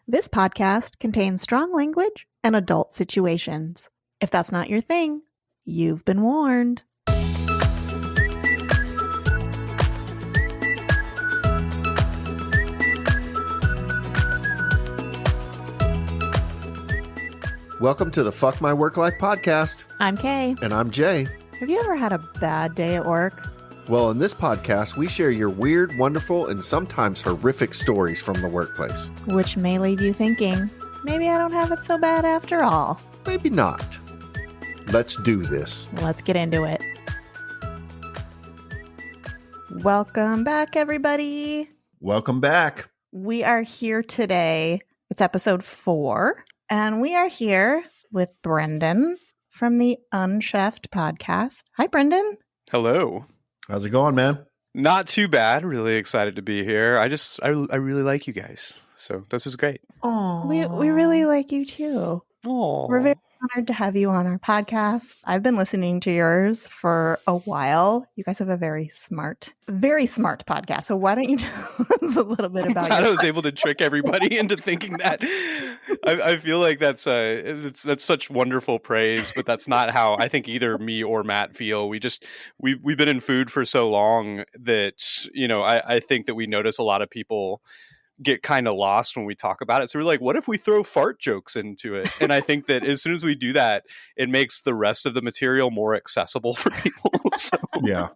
This podcast contains strong language and adult situations. If that's not your thing, you've been warned. Welcome to the Fuck My Work Life podcast. I'm Kay. And I'm Jay. Have you ever had a bad day at work? Well, in this podcast, we share your weird, wonderful, and sometimes horrific stories from the workplace. Which may leave you thinking, maybe I don't have it so bad after all. Maybe not. Let's do this. Let's get into it. Welcome back, everybody. Welcome back. We are here today. It's episode 4. And we are here with Brendan from the Unchefed podcast. Hi, Brendan. Hello. How's it going, man? Not too bad. Really excited to be here. I really like you guys. So this is great. Oh, we really like you too. Oh, We're very honored to have you on our podcast. I've been listening to yours for a while. You guys have a very smart podcast. So why don't you tell us a little bit about I was able to trick everybody into thinking that. I feel like that's such wonderful praise, but that's not how I think either me or Matt feel. We've been in food for so long that, I think that we notice a lot of people get kind of lost when we talk about it. So we're like, what if we throw fart jokes into it? And I think that as soon as we do that, it makes the rest of the material more accessible for people. So, yeah.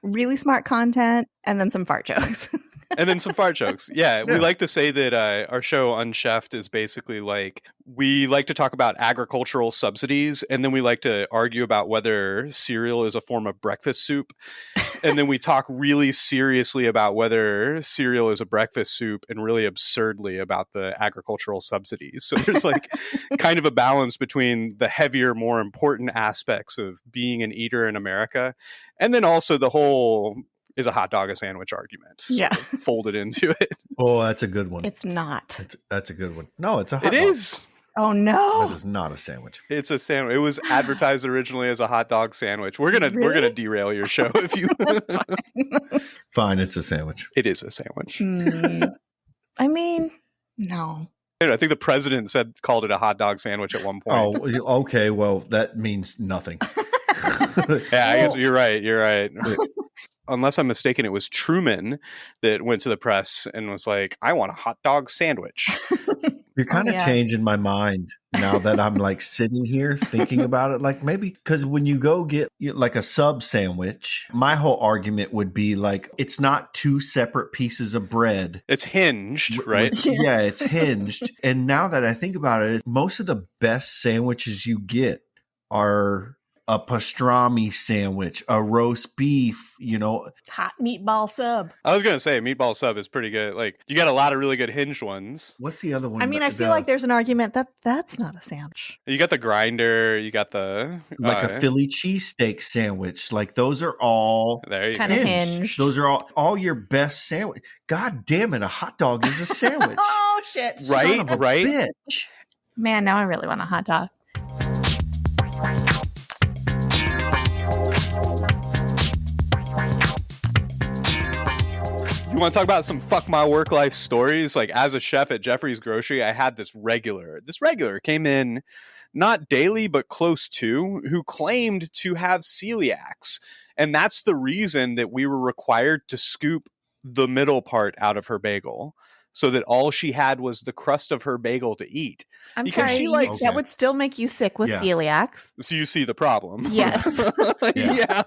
Really smart content and then some fart jokes. And then some fart jokes. Yeah. We like to say that our show Unchefed is basically like, we like to talk about agricultural subsidies, and then we like to argue about whether cereal is a form of breakfast soup. And then we talk really seriously about whether cereal is a breakfast soup and really absurdly about the agricultural subsidies. So there's like kind of a balance between the heavier, more important aspects of being an eater in America, and then also the whole is a hot dog a sandwich argument. So yeah. Folded into it. Oh, that's a good one. It's not. That's a good one. No, it's a hot dog. It is. Oh, no. That is not a sandwich. It's a sandwich. It was advertised originally as a hot dog sandwich. We're gonna derail your show if you. Fine, it's a sandwich. It is a sandwich. I mean, no. I think the president called it a hot dog sandwich at one point. Oh, okay. Well, that means nothing. Yeah, I guess you're right. You're right. Unless I'm mistaken, it was Truman that went to the press and was like, I want a hot dog sandwich. You're kind of changing my mind now that I'm like sitting here thinking about it. Like maybe because when you go get like a sub sandwich, my whole argument would be like, it's not two separate pieces of bread. It's hinged, right? Yeah, it's hinged. And now that I think about it, most of the best sandwiches you get are a pastrami sandwich, a roast beef, Hot meatball sub. I was going to say meatball sub is pretty good. Like you got a lot of really good hinged ones. What's the other one? I mean, I feel like there's an argument that that's not a sandwich. You got the grinder. You got the like a Philly cheesesteak sandwich. Like those are all kind of hinged. Those are all your best sandwich. God damn it, a hot dog is a sandwich. Oh shit! Right, Son of a right. Bitch. Man, now I really want a hot dog. You want to talk about some fuck my work life stories? Like as a chef at Jeffrey's Grocery, I had this regular came in not daily, but close to, who claimed to have celiacs. And that's the reason that we were required to scoop the middle part out of her bagel, so that all she had was the crust of her bagel to eat. I'm Because sorry, she that would still make you sick with celiacs. So you see the problem. Yes. Yeah.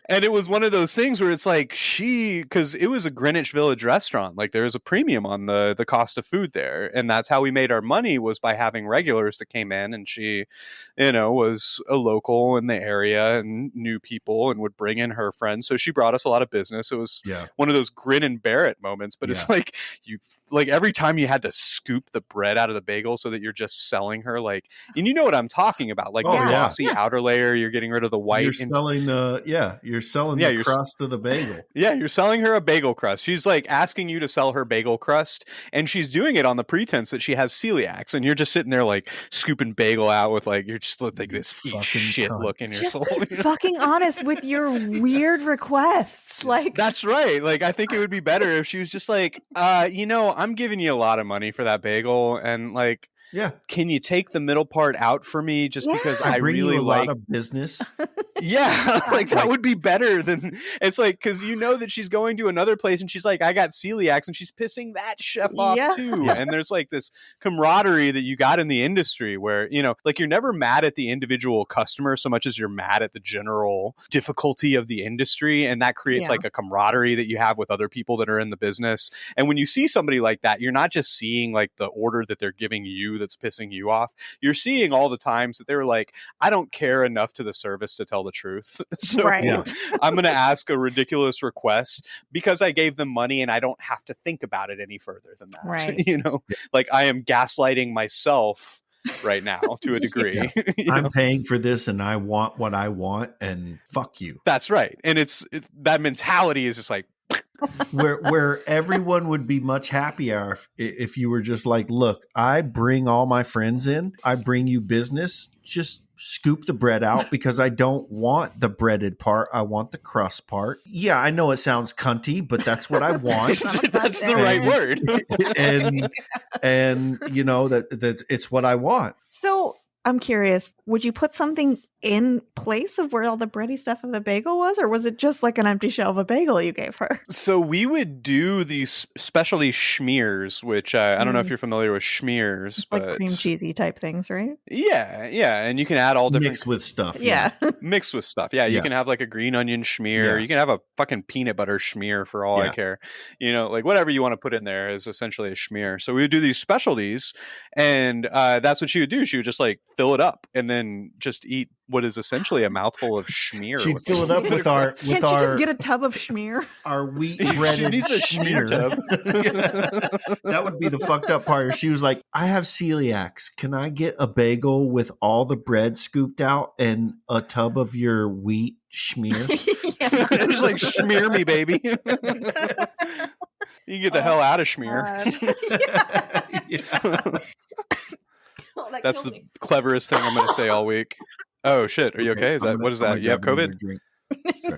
And it was one of those things where it's like because it was a Greenwich Village restaurant, like there was a premium on the cost of food there. And that's how we made our money, was by having regulars that came in, and she, was a local in the area and knew people and would bring in her friends. So she brought us a lot of business. It was one of those grin and bear it moments, but it's like every time you had to scoop the bread out of the bagel so that you're just selling her, like, and you know what I'm talking about, like the glossy outer layer, you're getting rid of the white. You're selling the crust of the bagel. Yeah, you're selling her a bagel crust. She's like asking you to sell her bagel crust, and she's doing it on the pretense that she has celiacs, and you're just sitting there like scooping bagel out with like, you're just like this eat shit look in your just soul. Be fucking honest with your weird requests. Like that's right. Like I think it would be better if she was just like, I'm giving you a lot of money for that bagel, and like, Yeah. Can you take the middle part out for me just because I bring really you a like lot of business. Yeah, like that would be better than it's like because that she's going to another place and she's like, I got celiacs, and she's pissing that chef off too. Yeah. And there's like this camaraderie that you got in the industry where, like you're never mad at the individual customer so much as you're mad at the general difficulty of the industry. And that creates like a camaraderie that you have with other people that are in the business. And when you see somebody like that, you're not just seeing like the order that they're giving you that's pissing you off. You're seeing all the times that they were like, I don't care enough to the service to tell the truth. So I'm going to ask a ridiculous request because I gave them money and I don't have to think about it any further than that. Right. Like I am gaslighting myself right now to a degree. I'm paying for this and I want what I want and fuck you. That's right. And that mentality is just like, where everyone would be much happier if you were just like, look, I bring all my friends in, I bring you business, just scoop the bread out because I don't want the breaded part. I want the crust part. Yeah, I know it sounds cunty, but that's what I want. That's the right word. and that it's what I want. So I'm curious, would you put something in place of where all the bready stuff of the bagel was, or was it just like an empty shell of a bagel you gave her? So we would do these specialty schmears, which I don't know if you're familiar with schmears, it's but like cream cheesy type things, right? Yeah, and you can add all different mixed with stuff. Mixed with stuff. Yeah, you can have like a green onion schmear. You can have a fucking peanut butter schmear for all I care. Like whatever you want to put in there is essentially a schmear. So we would do these specialties, and that's what she would do. She would just like fill it up and then just eat what is essentially a mouthful of schmear. She'd fill it up with our. Can't you just get a tub of schmear? Our wheat breaded schmear tub. That would be the fucked up part. She was like, "I have celiacs. Can I get a bagel with all the bread scooped out and a tub of your wheat schmear?" Just like schmear me, baby. You can get the hell out of schmear. That's the cleverest thing I'm going to say all week. Oh shit! Are you okay? What is that? You have COVID?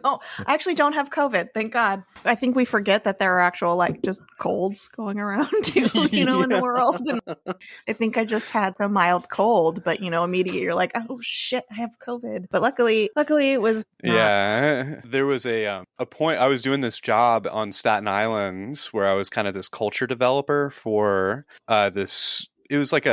No, I actually don't have COVID. Thank God. I think we forget that there are actual like just colds going around too, in the world. And I think I just had a mild cold, but immediately you're like, oh shit, I have COVID. But luckily it was not. Yeah. There was a point. I was doing this job on Staten Island where I was kind of this culture developer for this. It was like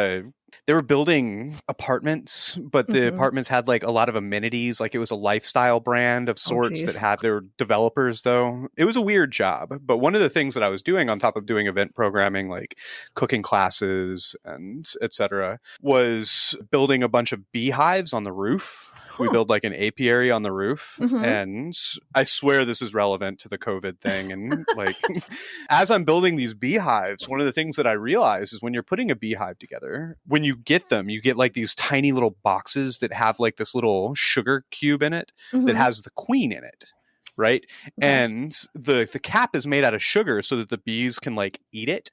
they were building apartments, but the apartments had like a lot of amenities. Like it was a lifestyle brand of sorts that had their developers though. It was a weird job. But one of the things that I was doing on top of doing event programming, like cooking classes and etc., was building a bunch of beehives on the roof. We build like an apiary on the roof. And I swear this is relevant to the COVID thing. And like, as I'm building these beehives, one of the things that I realize is when you're putting a beehive together, when you get them, you get like these tiny little boxes that have like this little sugar cube in it that has the queen in it. Right. And the cap is made out of sugar so that the bees can like eat it.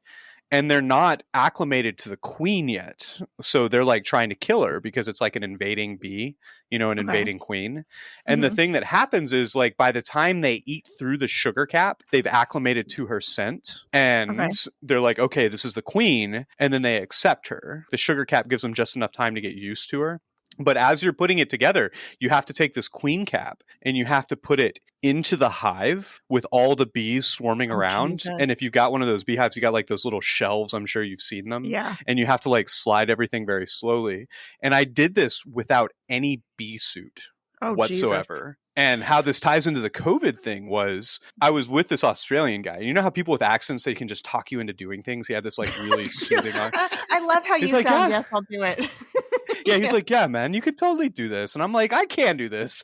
And they're not acclimated to the queen yet. So they're like trying to kill her because it's like an invading bee, an invading queen. And the thing that happens is like by the time they eat through the sugar cap, they've acclimated to her scent. And they're like, okay, this is the queen. And then they accept her. The sugar cap gives them just enough time to get used to her. But as you're putting it together, you have to take this queen cap and you have to put it into the hive with all the bees swarming around. Jesus. And if you've got one of those beehives, you got like those little shelves. I'm sure you've seen them. Yeah. And you have to like slide everything very slowly. And I did this without any bee suit whatsoever. Jesus. And how this ties into the COVID thing was I was with this Australian guy. You know how people with accents, they can just talk you into doing things? He had this like really soothing. I love how you like, sound. Yes, I'll do it. Yeah, he's like, yeah, man, you could totally do this. And I'm like, I can do this.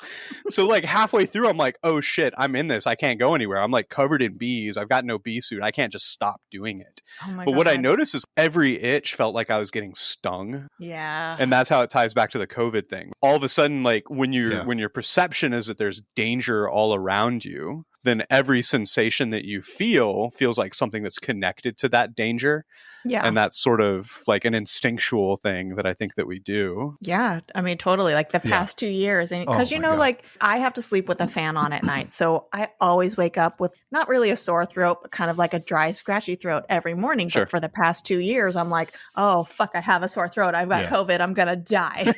So like halfway through, I'm like, oh shit, I'm in this. I can't go anywhere. I'm like covered in bees. I've got no bee suit. I can't just stop doing it. But what I noticed is every itch felt like I was getting stung. Yeah. And that's how it ties back to the COVID thing. All of a sudden, like when your perception is that there's danger all around you, then every sensation that you feel feels like something that's connected to that danger. Yeah. And that's sort of like an instinctual thing that I think that we do. Yeah. I mean, totally. Like the past 2 years. And because, like I have to sleep with a fan on at night. So I always wake up with not really a sore throat, but kind of like a dry, scratchy throat every morning. Sure. But for the past 2 years, I'm like, oh, fuck, I have a sore throat. I've got COVID. I'm going to die.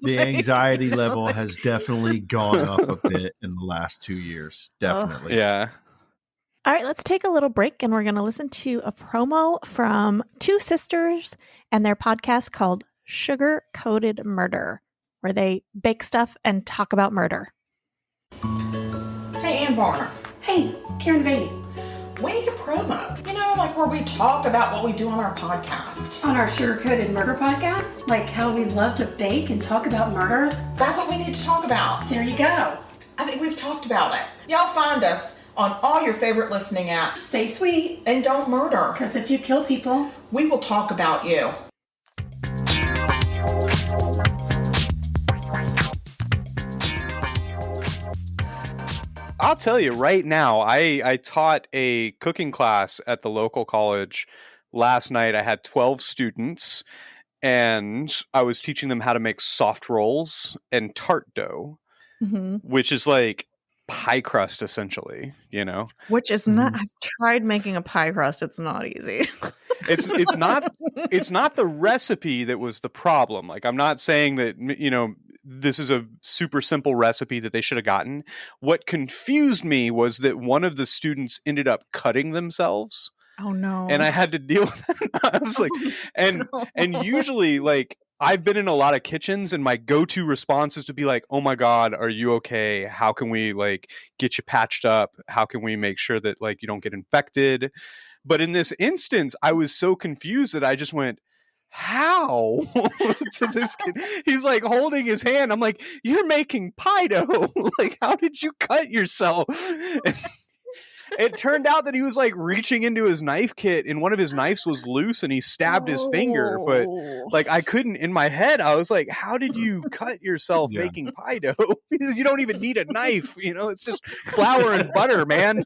The anxiety level has definitely gone up a bit in the last 2 years. Definitely. Yeah. All right, let's take a little break and we're going to listen to a promo from two sisters and their podcast called Sugar Coated Murder, where they bake stuff and talk about murder. Hey, Ann Barner. Hey, Karen Beatty. We need a promo. Like where we talk about what we do on our podcast. On our Sugar Coated Murder podcast? Like how we love to bake and talk about murder? That's what we need to talk about. There you go. I think we've talked about it. Y'all find us on all your favorite listening apps. Stay sweet. And don't murder. Because if you kill people, we will talk about you. I'll tell you right now, I taught a cooking class at the local college last night. I had 12 students and I was teaching them how to make soft rolls and tart dough, which is like pie crust essentially, Which is not, I've tried making a pie crust. It's not easy. It's not the recipe that was the problem. Like, I'm not saying that, this is a super simple recipe that they should have gotten. What confused me was that one of the students ended up cutting themselves. Oh no. And I had to deal with it. I was like, and usually like I've been in a lot of kitchens and my go-to response is to be like, oh my God, are you okay? How can we like get you patched up? How can we make sure that like you don't get infected? But in this instance, I was so confused that I just went, how? To this kid. He's like holding his hand. I'm like, you're making pie dough. Like, how did you cut yourself? It turned out that he was like reaching into his knife kit and one of his knives was loose and he stabbed his finger. But like, I couldn't, in my head, I was like, how did you cut yourself making pie dough? You don't even need a knife, it's just flour and butter, man.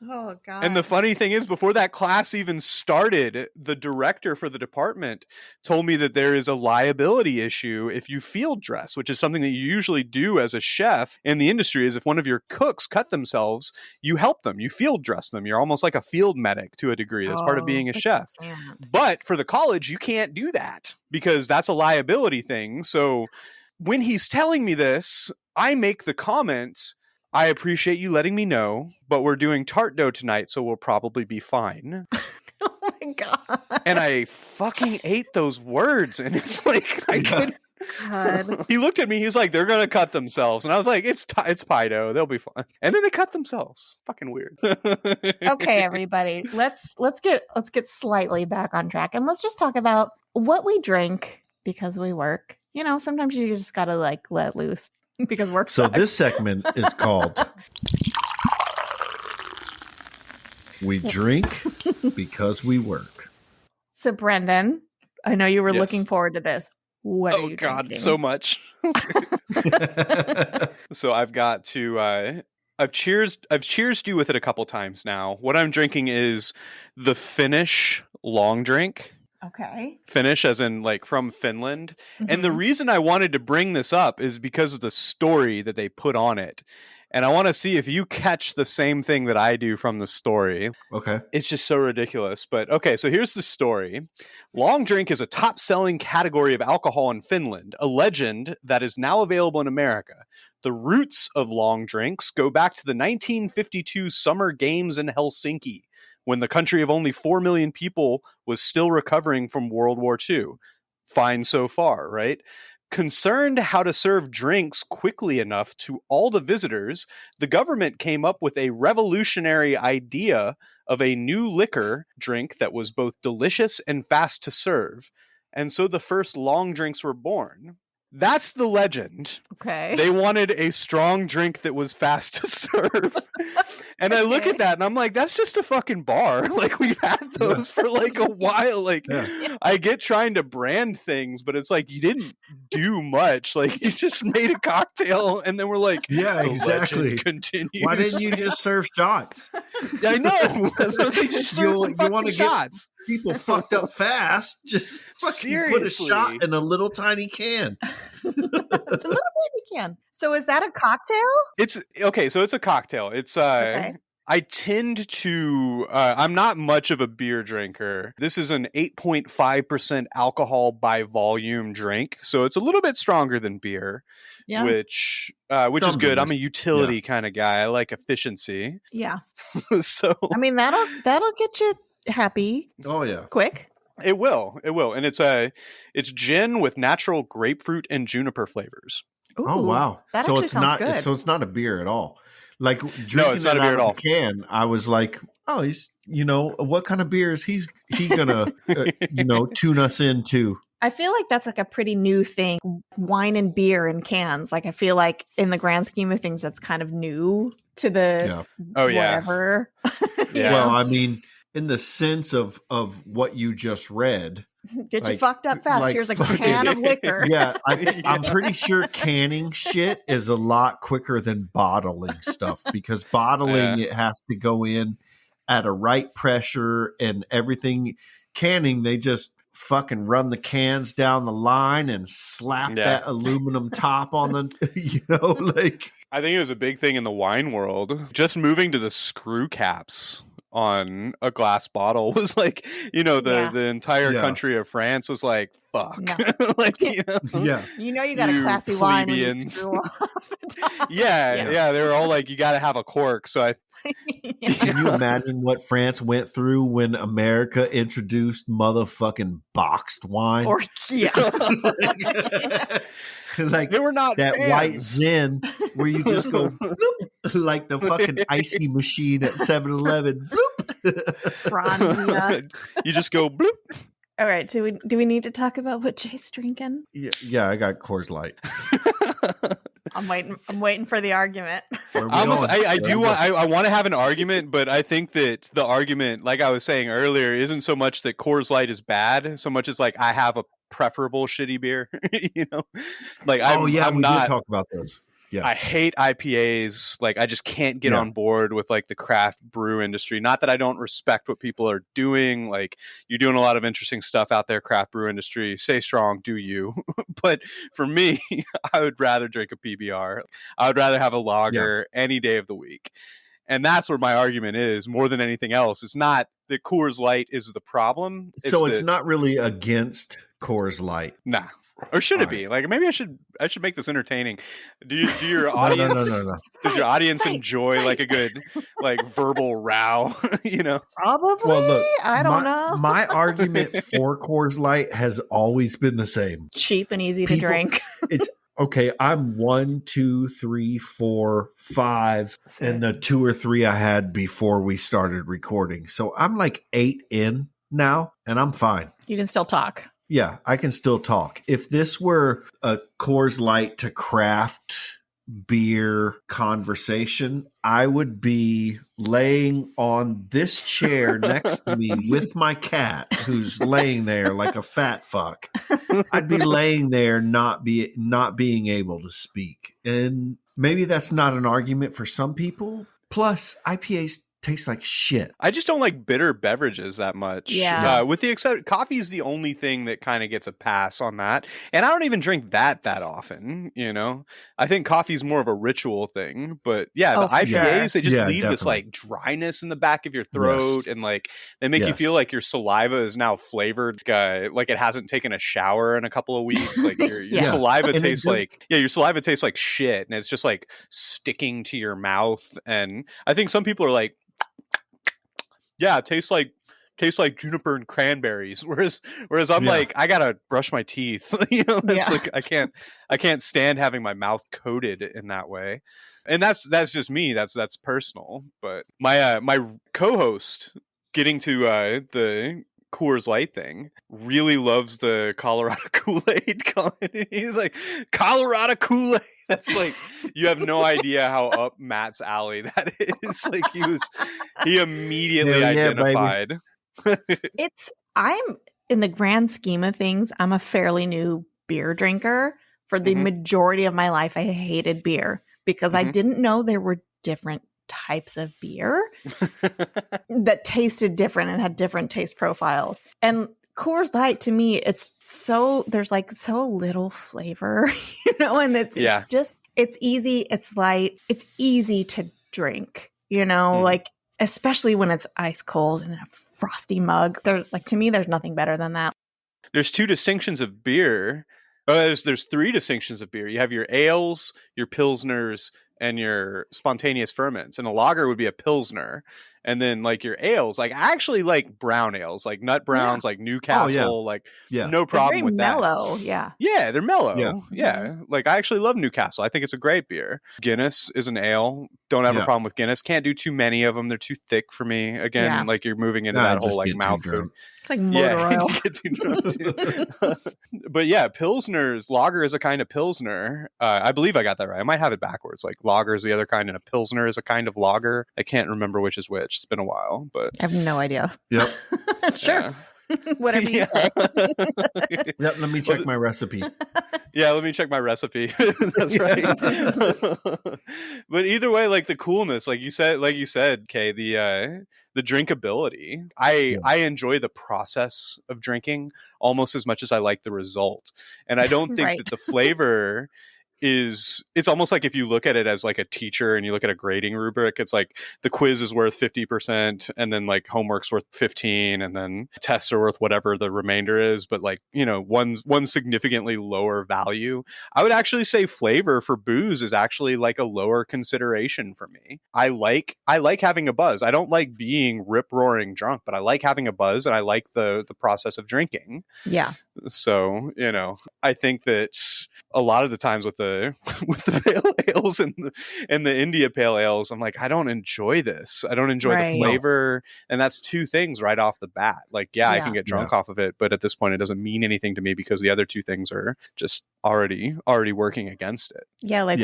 Oh God. And the funny thing is, before that class even started, the director for the department told me that there is a liability issue if you field dress, which is something that you usually do as a chef in the industry. Is if one of your cooks cut themselves, you help them, you field dress them. You're almost like a field medic to a degree. That's part of being a chef. But for the college, you can't do that because that's a liability thing. So when he's telling me this, I make the comment, I appreciate you letting me know, but we're doing tart dough tonight, so we'll probably be fine. Oh my God. And I fucking ate those words, and it's like, I couldn't. God. He looked at me, he's like, they're gonna cut themselves. And I was like, it's pie dough, they'll be fine. And then they cut themselves. Fucking weird. Okay, everybody. Let's get slightly back on track and let's just talk about what we drink because we work. Sometimes you just gotta like let loose because work sucks. So this segment is called We Drink Because We Work. So Brendan, I know you were looking forward to this. What are you God, drinking? so much. So I've got to I've cheersed you with it a couple times now. What I'm drinking is the Finnish long drink. Okay. Finnish as in like from Finland. And the reason I wanted to bring this up is because of the story that they put on it. And I want to see if you catch the same thing that I do from the story. Okay. It's just so ridiculous. But okay, so here's the story. Long drink is a top-selling category of alcohol in Finland, a legend that is now available in America. The roots of long drinks go back to the 1952 Summer Games in Helsinki, when the country of only 4 million people was still recovering from World War II. Fine so far, right? Concerned how to serve drinks quickly enough to all the visitors, the government came up with a revolutionary idea of a new liquor drink that was both delicious and fast to serve. And so the first long drinks were born. That's the legend. Okay. They wanted a strong drink that was fast to serve. And I look at that and I'm like, that's just a fucking bar. Like, we've had those for like a while. Like, I get trying to brand things, but it's like, you didn't do much. Like, you just made a cocktail and then we're like, yeah, exactly. Continues. Why didn't you just serve shots? Yeah, I know. Just serve some fucking shots. People fucked up fast. Just fucking put a shot in a little tiny can. A little baby can. So is that a cocktail? It's okay. So it's a cocktail. It's Okay. I tend to I'm not much of a beer drinker. This is an 8.5% alcohol by volume drink, so it's a little bit stronger than beer. Yeah. Which is good. I'm a utility kind of guy. I like efficiency. Yeah. So I mean, that'll get you happy. Oh yeah. Quick. It will. And it's gin with natural grapefruit and juniper flavors. Ooh, oh wow. That so actually it's sounds not good. so it's not a beer at all. Like drinking it's not it a beer out at all. of a can, I was like, oh, he's what kind of beer is he gonna tune us into? I feel like that's like a pretty new thing. Wine and beer in cans. Like I feel like in the grand scheme of things, that's kind of new to the whatever. Yeah. Well, I mean, in the sense of what you just read. Get you fucked up fast. Here's a can of liquor. Yeah, I'm pretty sure canning shit is a lot quicker than bottling stuff because bottling it has to go in at a right pressure and everything. Canning, they just fucking run the cans down the line and slap that aluminum top on the, like. I think it was a big thing in the wine world. Just moving to the screw caps on a glass bottle was like, the entire country of France was like, fuck. No. Like, you got a classy wine when you screw off the top. Yeah, they were all like, you got to have a cork. So Can you imagine what France went through when America introduced motherfucking boxed wine? Or like they were not that fans. white Zen where you just go bloop, like the fucking icy machine at 7-Eleven. Franzia. You just go bloop. All right, do we need to talk about what Jay's drinking? Yeah, I got Coors Light. I'm waiting for the argument. I want to have an argument, but I think that the argument, like I was saying earlier, isn't so much that Coors Light is bad, so much as like I have a preferable shitty beer. Like we did talk about this. Yeah. I hate IPAs. Like I just can't get on board with like the craft brew industry. Not that I don't respect what people are doing. Like you're doing a lot of interesting stuff out there, craft brew industry. Stay strong, do you? But for me, I would rather drink a PBR. I would rather have a lager any day of the week. And that's where my argument is more than anything else. It's not that Coors Light is the problem. It's not really against Coors Light. Nah. Or should it be? Like maybe I should make this entertaining. Do your audience No. Does your audience enjoy like a good like verbal row? Probably. Well, look, I don't know. My argument for Coors Light has always been the same. Cheap and easy to drink. It's okay. I'm 1, 2, 3, 4, 5, and the 2 or 3 I had before we started recording. So I'm like 8 in now, and I'm fine. You can still talk. Yeah, I can still talk. If this were a Coors Light to craft beer conversation, I would be laying on this chair next to me with my cat who's laying there like a fat fuck. I'd be laying there not being able to speak. And maybe that's not an argument for some people. Plus, IPAs tastes like shit. I just don't like bitter beverages that much. Yeah. With the exception, coffee is the only thing that kind of gets a pass on that. And I don't even drink that often, I think coffee is more of a ritual thing. But the IPAs, they just leave this like dryness in the back of your throat. And like they make you feel like your saliva is now flavored, like it hasn't taken a shower in a couple of weeks. Like your saliva tastes your saliva tastes like shit. And it's just like sticking to your mouth. And I think some people are like, yeah, it tastes like juniper and cranberries. Whereas I'm like, I gotta brush my teeth. Like I can't stand having my mouth coated in that way. And that's just me. That's personal. But my co-host getting to the Coors Light thing, really loves the Colorado Kool-Aid comment. He's like, Colorado Kool-Aid. That's like, you have no idea how up Matt's alley that is. Like he immediately identified. I'm in the grand scheme of things, I'm a fairly new beer drinker. For the majority of my life, I hated beer because I didn't know there were different types of beer that tasted different and had different taste profiles. And Coors Light, to me, there's like so little flavor, and it's easy, it's light, it's easy to drink, like, especially when it's ice cold and in a frosty mug. To me, there's nothing better than that. There's two distinctions of beer. There's three distinctions of beer. You have your ales, your pilsners, and your spontaneous ferments. And a lager would be a pilsner. And then like your ales, like I actually like brown ales, like Nut Browns, like Newcastle, no problem with that. Mellow, yeah. Yeah, they're mellow. Yeah. Like I actually love Newcastle. I think it's a great beer. Guinness is an ale. Don't have a problem with Guinness. Can't do too many of them. They're too thick for me. Again, like you're moving into that whole like mouth food. It's like motor oil. But yeah, Pilsners, lager is a kind of Pilsner. I believe I got that right. I might have it backwards. Like lager is the other kind and a Pilsner is a kind of lager. I can't remember which is which. It's been a while, but I have no idea. Yep. Sure. Whatever you say. Yep. Let me check my recipe. Yeah, let me check my recipe. That's right. But either way, like the coolness, like you said, Kay, the drinkability. I enjoy the process of drinking almost as much as I like the result. And I don't think that the flavor it's almost like if you look at it as like a teacher and you look at a grading rubric, it's like the quiz is worth 50% and then like homework's worth 15 and then tests are worth whatever the remainder is, but like, one's significantly lower value. I would actually say flavor for booze is actually like a lower consideration for me. I like having a buzz. I don't like being rip roaring drunk, but I like having a buzz and I like the process of drinking. Yeah. So, I think that a lot of the times with the pale ales and the India pale ales, I'm like, I don't enjoy this. I don't enjoy the flavor. And that's two things right off the bat. Like, I can get drunk off of it, but at this point it doesn't mean anything to me because the other two things are just already working against it. Yeah. Like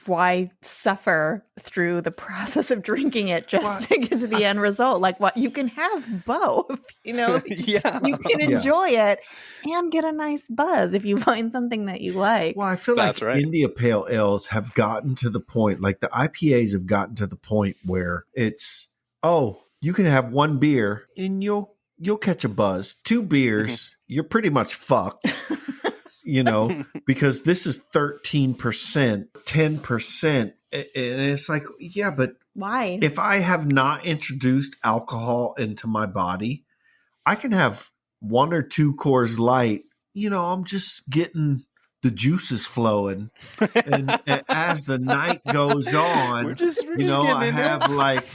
why suffer through the process of drinking it just to get to the end result? Like, what, you can have both, you can enjoy it and get a nice buzz if you find something that you like. Well, I feel like India Pale Ales have gotten to the point, like the IPAs have gotten to the point where it's, you can have one beer and you'll catch a buzz. Two beers, you're pretty much fucked. Because this is 13%, 10%. And it's like, but why? If I have not introduced alcohol into my body, I can have one or two Coors Light. I'm just getting the juices flowing. And as the night goes on, I have like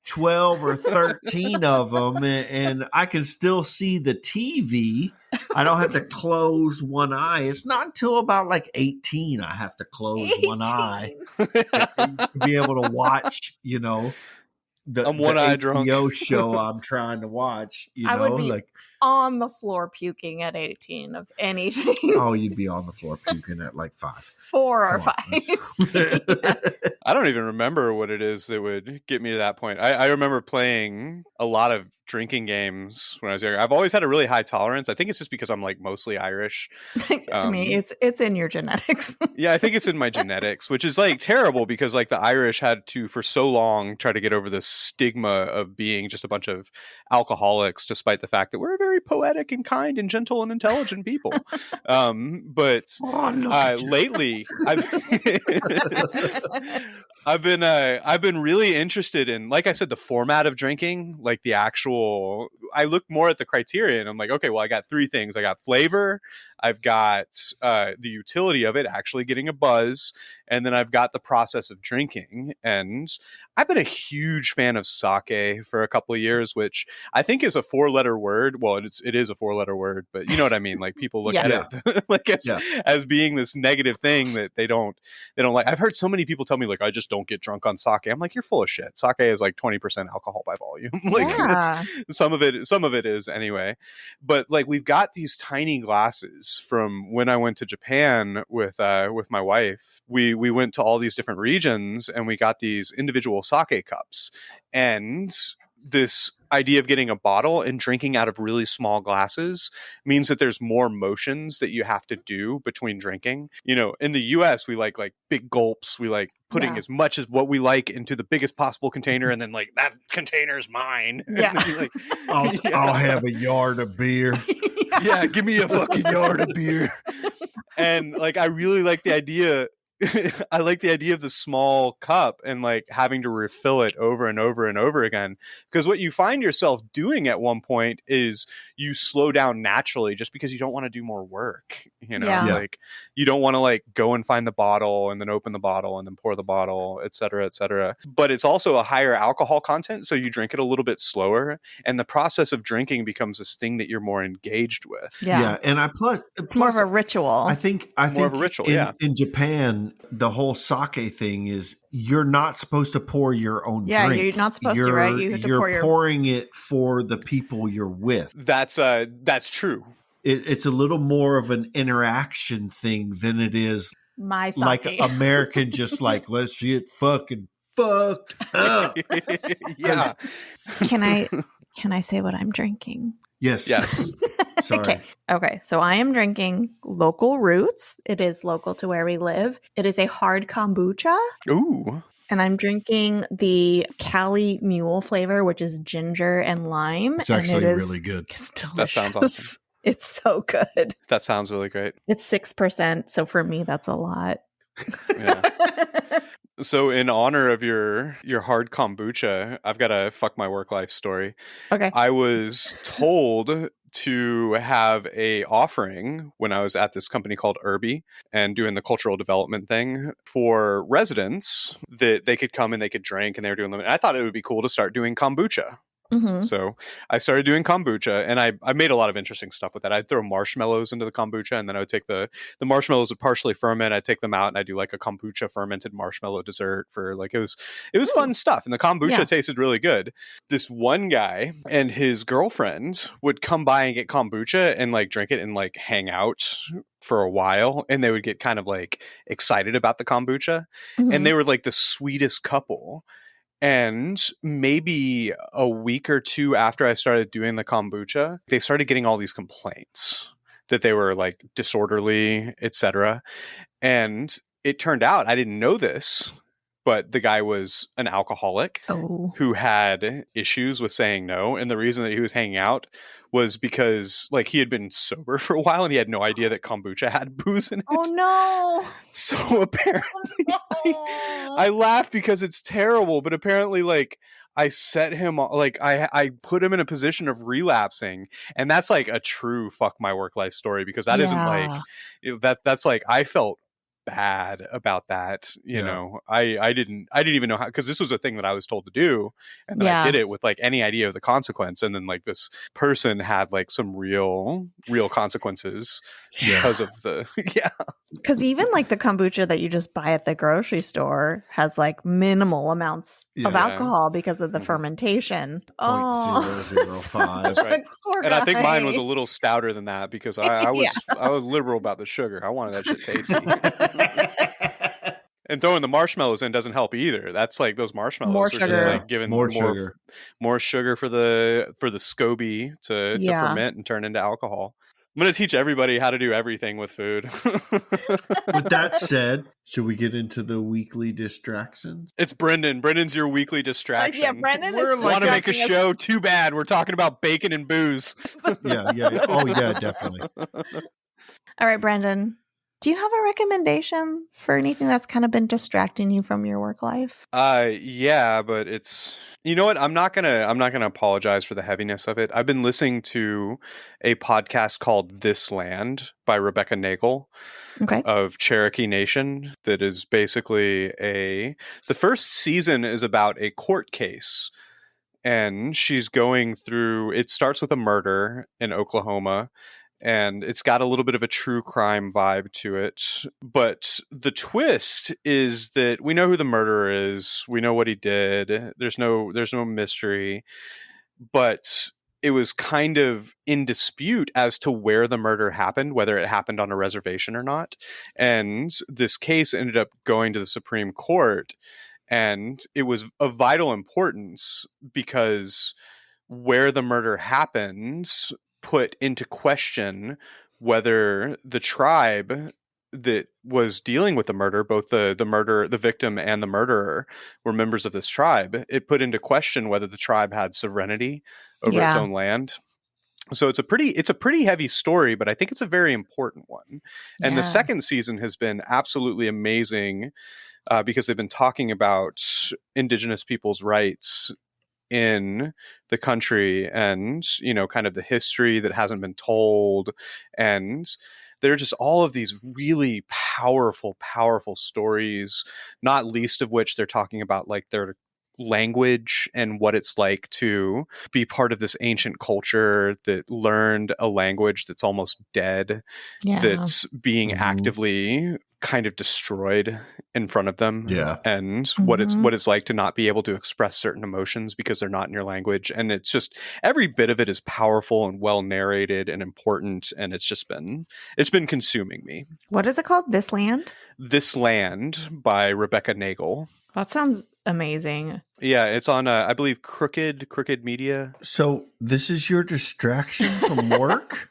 12 or 13 of them and I can still see the TV. I don't have to close one eye. It's not until about like 18 I have to close one eye to be able to watch, the one-eye drunk HBO show I'm trying to watch. I would be on the floor puking at 18 of anything. Oh, you'd be on the floor puking at like 5. 4 or 5. I don't even remember what it is that would get me to that point. I remember playing a lot of drinking games when I was younger. I've always had a really high tolerance. I think it's just because I'm like mostly Irish. I mean, it's in your genetics. Yeah, I think it's in my genetics, which is like terrible because like the Irish had to for so long try to get over the stigma of being just a bunch of alcoholics, despite the fact that we're a very poetic and kind and gentle and intelligent people. But lately I've been really interested in, like I said, the format of drinking, like the actual, I look more at the criteria and I'm like, okay, well, I got 3 things. I got flavor, I've got the utility of it, actually getting a buzz, And then I've got the process of drinking. And I've been a huge fan of sake for a couple of years, which I think is a 4-letter word. Well, it is a 4-letter word, but you know what I mean? Like people look at it like as being this negative thing that they don't like. I've heard so many people tell me like, I just don't get drunk on sake. I'm like, you're full of shit. Sake is like 20% alcohol by volume. Like some of it is anyway. But like we've got these tiny glasses from when I went to Japan with my wife. We went to all these different regions and we got these individual sake cups. And this idea of getting a bottle and drinking out of really small glasses means that there's more motions that you have to do between drinking. You know, in the US, we like big gulps. We like putting as much as what we like into the biggest possible container, and then like that container's mine. Yeah. Like, I'll have a yard of beer. Yeah, give me a fucking yard of beer. And like I really like the idea. I like the idea of the small cup and like having to refill it over and over and over again. Because what you find yourself doing at one point is you slow down naturally just because you don't want to do more work. You know, like you don't want to like go and find the bottle and then open the bottle and then pour the bottle, et cetera, et cetera. But it's also a higher alcohol content. So you drink it a little bit slower. And the process of drinking becomes this thing that you're more engaged with. Yeah. And plus more of a ritual. I think more of a ritual, in Japan, the whole sake thing is you're not supposed to pour your own drink. You're not supposed to, right? You have to you're pouring it for the people you're with. That's true. It's a little more of an interaction thing than it is my sake. Like American, just like, let's get fucking fucked up. Yeah. Can I say what I'm drinking? Yes. Sorry. Okay. So I am drinking Local Roots. It is local to where we live. It is a hard kombucha. Ooh. And I'm drinking the Cali Mule flavor, which is ginger and lime. It's actually really good. It's delicious. That sounds awesome. It's so good. That sounds really great. It's 6%. So for me, that's a lot. Yeah. So in honor of your hard kombucha, I've got a fuck my work life story. Okay. I was told to have a offering when I was at this company called Irby and doing the cultural development thing for residents that they could come and they could drink, and they were doing them. And I thought it would be cool to start doing kombucha. Mm-hmm. So I started doing kombucha, and I made a lot of interesting stuff with that. I'd throw marshmallows into the kombucha, and then I would take the marshmallows would partially ferment. I'd take them out, and I'd do like a kombucha fermented marshmallow dessert for like, it was fun stuff. And the kombucha tasted really good. This one guy and his girlfriend would come by and get kombucha and like drink it and like hang out for a while, and they would get kind of like excited about the kombucha. Mm-hmm. And they were like the sweetest couple. And maybe a week or two after I started doing the kombucha, they started getting all these complaints that they were like disorderly, etc. And it turned out, I didn't know this, but the guy was an alcoholic who had issues with saying no. And the reason that he was hanging out was because like he had been sober for a while and he had no idea that kombucha had booze in it. Oh no. So apparently I laugh because it's terrible, but apparently like I set him like I put him in a position of relapsing, and that's like a true fuck my work life story, because that isn't like that's like I felt bad about that, you know. I didn't even know how, because this was a thing that I was told to do, and then I did it with like any idea of the consequence, and then like this person had like some real consequences because of the because even like the kombucha that you just buy at the grocery store has like minimal amounts of alcohol because of the fermentation. 0.005. That's right. And I think mine was a little stouter than that, because I was liberal about the sugar. I wanted that shit tasty. And throwing the marshmallows in doesn't help either. That's like those marshmallows are just like giving more sugar for the SCOBY to ferment and turn into alcohol. I'm going to teach everybody how to do everything with food. With that said, should we get into the weekly distractions? It's Brendan. Brendan's your weekly distraction. Yeah, Brendan want to make a show. Too bad. We're talking about bacon and booze. Yeah. Oh, yeah, definitely. All right, Brendan. Do you have a recommendation for anything that's kind of been distracting you from your work life? Yeah, but it's, you know what? I'm not gonna apologize for the heaviness of it. I've been listening to a podcast called This Land by Rebecca Nagel of Cherokee Nation. That is basically the first season is about a court case, and she's going through. It starts with a murder in Oklahoma. And it's got a little bit of a true crime vibe to it. But the twist is that we know who the murderer is. We know what he did. There's no mystery. But it was kind of in dispute as to where the murder happened, whether it happened on a reservation or not. And this case ended up going to the Supreme Court. And it was of vital importance because where the murder happened put into question whether the tribe that was dealing with the murder, both the victim and the murderer, were members of this tribe. It put into question whether the tribe had sovereignty over its own land. So it's a pretty heavy story, but I think it's a very important one. And the second season has been absolutely amazing because they've been talking about Indigenous people's rights in the country and, kind of the history that hasn't been told. And there are just all of these really powerful stories, not least of which they're talking about like their language and what it's like to be part of this ancient culture that learned a language that's almost dead, that's being actively kind of destroyed in front of them, and what it's like to not be able to express certain emotions because they're not in your language. And it's just, every bit of it is powerful and well narrated and important, and it's been consuming me. What is it called? This Land by Rebecca Nagel. That sounds amazing. Yeah, it's on I believe Crooked Media. So this is your distraction from work?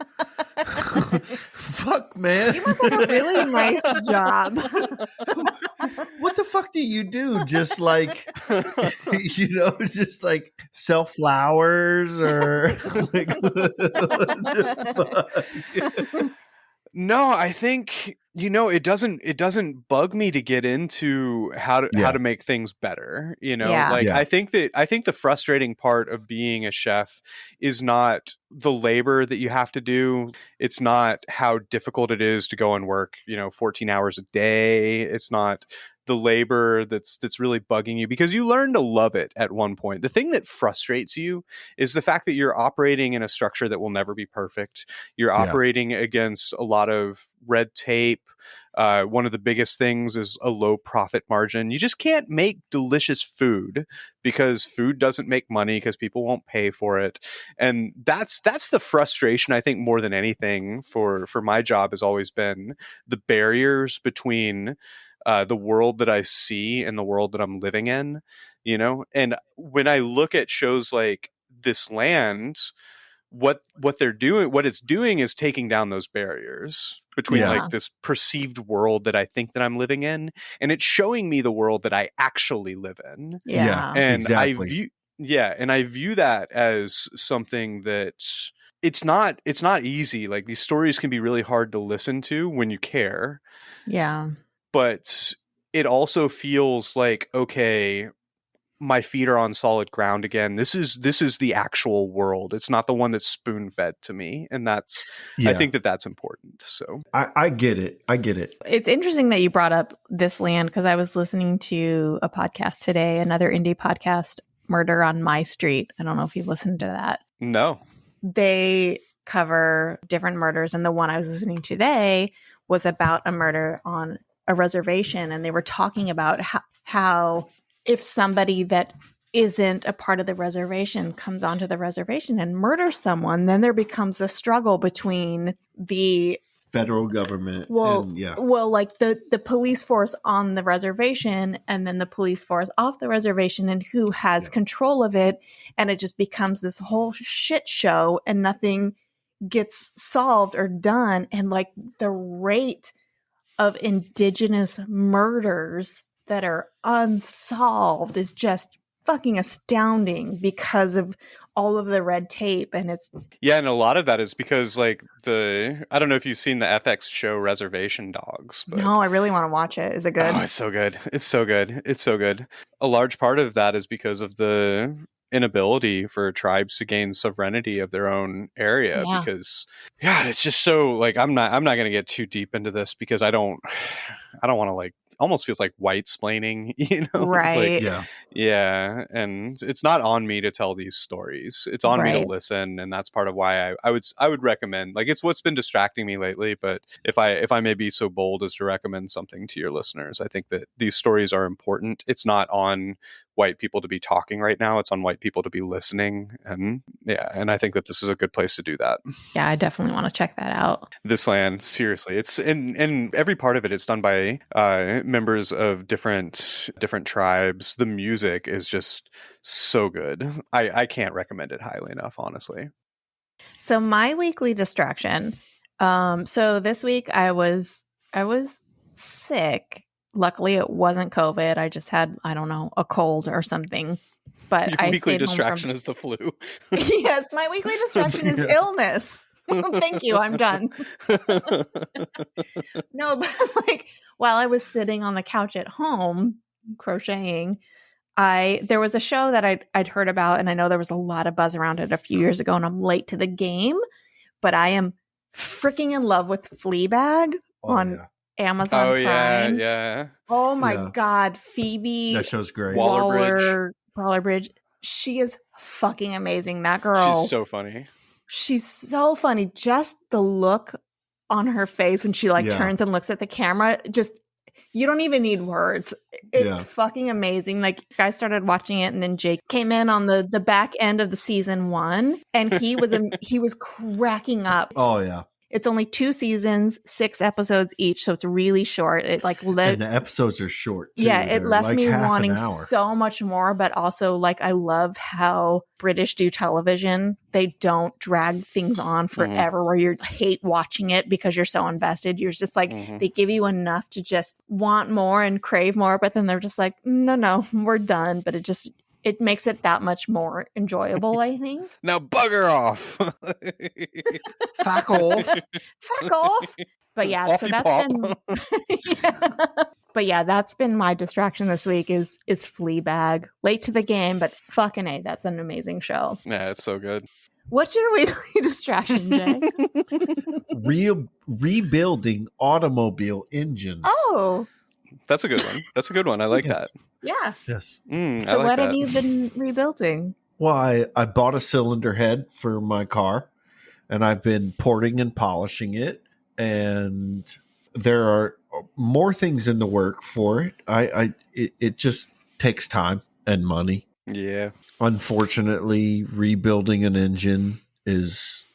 Fuck, man. You must have a really nice job. What the fuck do you do? Just like, just like sell flowers or like, what the fuck? No, I think, it doesn't bug me to get into how to make things better. I think the frustrating part of being a chef is not the labor that you have to do. It's not how difficult it is to go and work, 14 hours a day. It's not the labor that's really bugging you, because you learn to love it at one point. The thing that frustrates you is the fact that you're operating in a structure that will never be perfect. You're operating against a lot of red tape. One of the biggest things is a low profit margin. You just can't make delicious food because food doesn't make money because people won't pay for it. And that's the frustration, I think, more than anything for my job has always been the barriers between the world that I see and the world that I'm living in, and when I look at shows like This Land, what it's doing is taking down those barriers between like this perceived world that I think that I'm living in, and it's showing me the world that I actually live in. And exactly. I view that as something that it's not easy. Like, these stories can be really hard to listen to when you care. But it also feels like, okay, my feet are on solid ground again. This is the actual world. It's not the one that's spoon fed to me. And I think that's important. So I get it. It's interesting that you brought up This Land, because I was listening to a podcast today, another indie podcast, Murder on My Street. I don't know if you've listened to that. No. They cover different murders. And the one I was listening to today was about a murder on a reservation, and they were talking about how if somebody that isn't a part of the reservation comes onto the reservation and murders someone, then there becomes a struggle between the federal government like the police force on the reservation and then the police force off the reservation, and who has control of it. And it just becomes this whole shit show, and nothing gets solved or done. And like, the rate of Indigenous murders that are unsolved is just fucking astounding because of all of the red tape. And it's and a lot of that is because like I don't know if you've seen the FX show Reservation Dogs, but no, I really want to watch it. Is it good? oh, it's so good. It's so good. It's so good. A large part of that is because of the inability for tribes to gain sovereignty of their own area because it's just so like I'm not going to get too deep into this because I don't want to like almost feels like white splaining, right? Like, and it's not on me to tell these stories, it's on me to listen, and that's part of why I would recommend, like, it's what's been distracting me lately, but if I may be so bold as to recommend something to your listeners, I think that these stories are important. It's not on white people to be talking right now, it's on white people to be listening, and I think that this is a good place to do that. I definitely want to check that out. This land, seriously, it's in every part of it's done by members of different tribes. The music is just so good. I can't recommend it highly enough, honestly. So my weekly distraction, so this week I was sick. Luckily, it wasn't COVID. I just had, I don't know, a cold or something. But Your I weekly distraction is the flu. Yes, my weekly distraction is illness. Thank you. I'm done. No, but like while I was sitting on the couch at home crocheting, there was a show that I'd heard about, and I know there was a lot of buzz around it a few years ago, and I'm late to the game, but I am freaking in love with Fleabag on Amazon Prime. Yeah. Oh my God, Phoebe. That show's great. Waller-Bridge. She is fucking amazing. That girl. She's so funny. She's so funny. Just the look on her face when she turns and looks at the camera. Just, you don't even need words. It's fucking amazing. Like, I started watching it, and then Jake came in on the back end of the season 1, and he was cracking up. Oh yeah. It's only 2 seasons, 6 episodes each, so it's really short. It and the episodes are short too. Yeah, it left like me wanting so much more, but also I love how British do television. They don't drag things on forever where you hate watching it because you're so invested. You're just they give you enough to just want more and crave more, but then they're just like, no, we're done. But it makes it that much more enjoyable, I think. Now bugger off. Fuck off. Fuck off. But yeah, Offy so that's pop. been But yeah, that's been my distraction this week is Fleabag. Late to the game, but fucking A, that's an amazing show. Yeah, it's so good. What's your weekly distraction, Jay? Rebuilding automobile engines. Oh. That's a good one. That's a good one. I like that. Yeah. Yes. So what have you been rebuilding? Well, I bought a cylinder head for my car, and I've been porting and polishing it, and there are more things in the work for it. It just takes time and money. Yeah. Unfortunately, rebuilding an engine is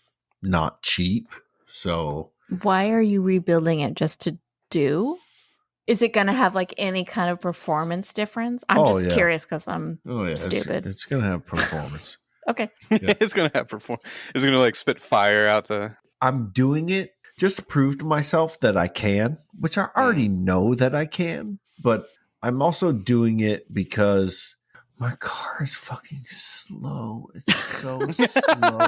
not cheap. So why are you rebuilding it? Just to do? Is it going to have any kind of performance difference? I'm just curious because I'm stupid. It's going to have performance. Okay. Yeah. It's going to have performance. It's going to spit fire out the... I'm doing it just to prove to myself that I can, which I already know that I can, but I'm also doing it because my car is fucking slow. It's so slow.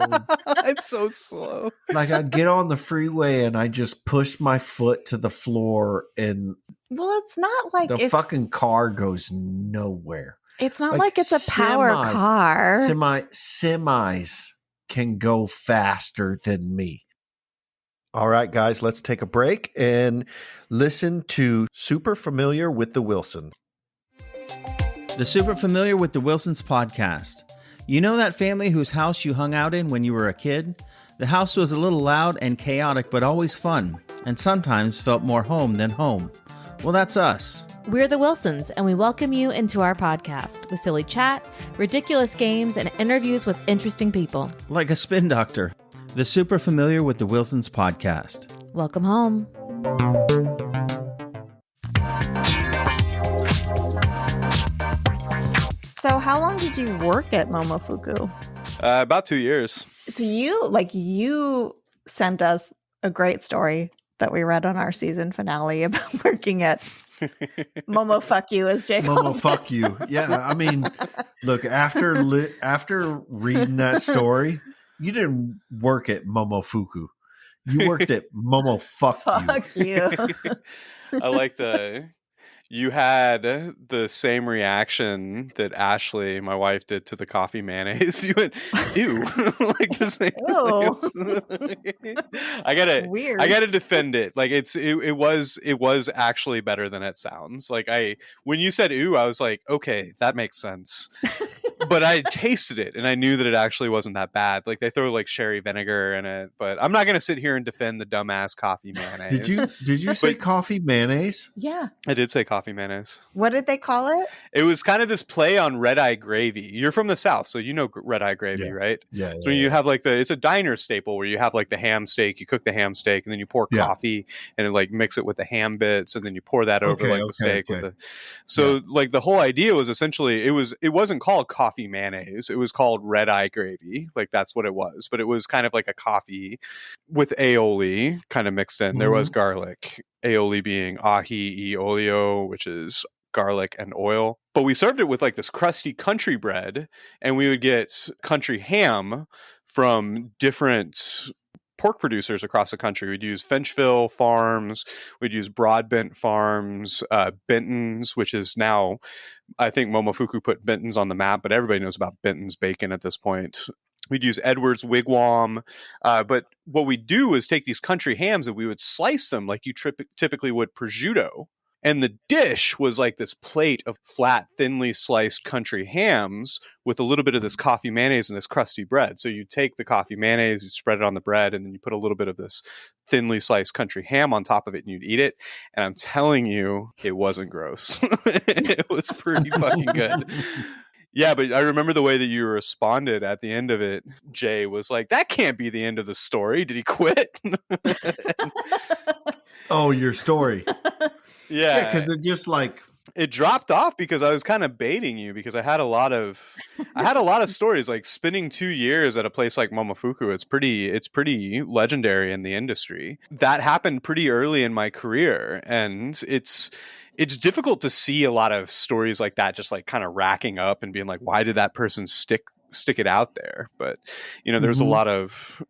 It's so slow. I get on the freeway and I just push my foot to the floor and well, it's not like the fucking car goes nowhere. It's not like it's a power car. Semis can go faster than me. All right, guys, let's take a break and listen to Super Familiar with the Wilsons. The Super Familiar with the Wilsons podcast. You know that family whose house you hung out in when you were a kid? The house was a little loud and chaotic, but always fun, and sometimes felt more home than home. Well, that's us. We're the Wilsons, and we welcome you into our podcast with silly chat, ridiculous games, and interviews with interesting people. Like a spin doctor. The Super Familiar with the Wilsons podcast. Welcome home. So how long did you work at Momofuku? About 2 years. So you sent us a great story that we read on our season finale about working at Momo Fuck You, as Jay Momo calls it. fuck you. Yeah, I mean, look, after reading that story, you didn't work at Momofuku. You worked at Momo fuck you. Fuck you. I liked you had the same reaction that Ashley, my wife, did to the coffee mayonnaise. You went, ew. Like the same. Weird. I gotta defend it. Like it was actually better than it sounds. Like when you said ew, I was like, okay, that makes sense. But I tasted it and I knew that it actually wasn't that bad. Like they throw like sherry vinegar in it, but I'm not gonna sit here and defend the dumbass coffee mayonnaise. Did you say coffee mayonnaise? Yeah. I did say coffee mayonnaise. What did they call it? It was kind of this play on red eye gravy. You're from the South, so you know red eye gravy, right? Yeah. So you have like it's a diner staple where you have like the ham steak, you cook the ham steak, and then you pour coffee and then like mix it with the ham bits, and then you pour that over the steak. Okay. Like the whole idea was essentially it wasn't called coffee mayonnaise. It was called red eye gravy. Like that's what it was. But it was kind of like a coffee with aioli kind of mixed in. There was garlic. Aioli being ahi e olio, which is garlic and oil. But we served it with like this crusty country bread, and we would get country ham from different pork producers across the country. We'd use Finchville Farms, we'd use Broadbent Farms, Benton's, which is now, I think Momofuku put Benton's on the map, but everybody knows about Benton's bacon at this point. We'd use Edwards Wigwam. But what we do is take these country hams and we would slice them like you typically would prosciutto. And the dish was like this plate of flat, thinly sliced country hams with a little bit of this coffee mayonnaise and this crusty bread. So you take the coffee mayonnaise, you spread it on the bread, and then you put a little bit of this thinly sliced country ham on top of it and you'd eat it. And I'm telling you, it wasn't gross. It was pretty fucking good. Yeah, but I remember the way that you responded at the end of it. Jay was like, that can't be the end of the story. Did he quit? Oh, your story. Yeah, because it just like it dropped off because I was kind of baiting you because I had a lot of stories like spending 2 years at a place like Momofuku. It's pretty legendary in the industry. That happened pretty early in my career, and it's difficult to see a lot of stories like that just like kind of racking up and being like, why did that person stick it out there? But there's a lot of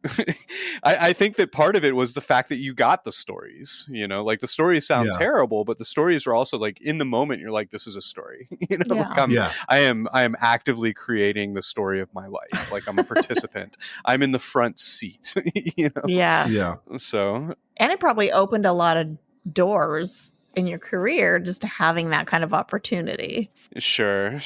I think that part of it was the fact that you got the stories, like the stories sound terrible, but the stories were also like in the moment you're like, this is a story. I am actively creating the story of my life. Like I'm a participant. I'm in the front seat. So, and it probably opened a lot of doors in your career just having that kind of opportunity. Sure.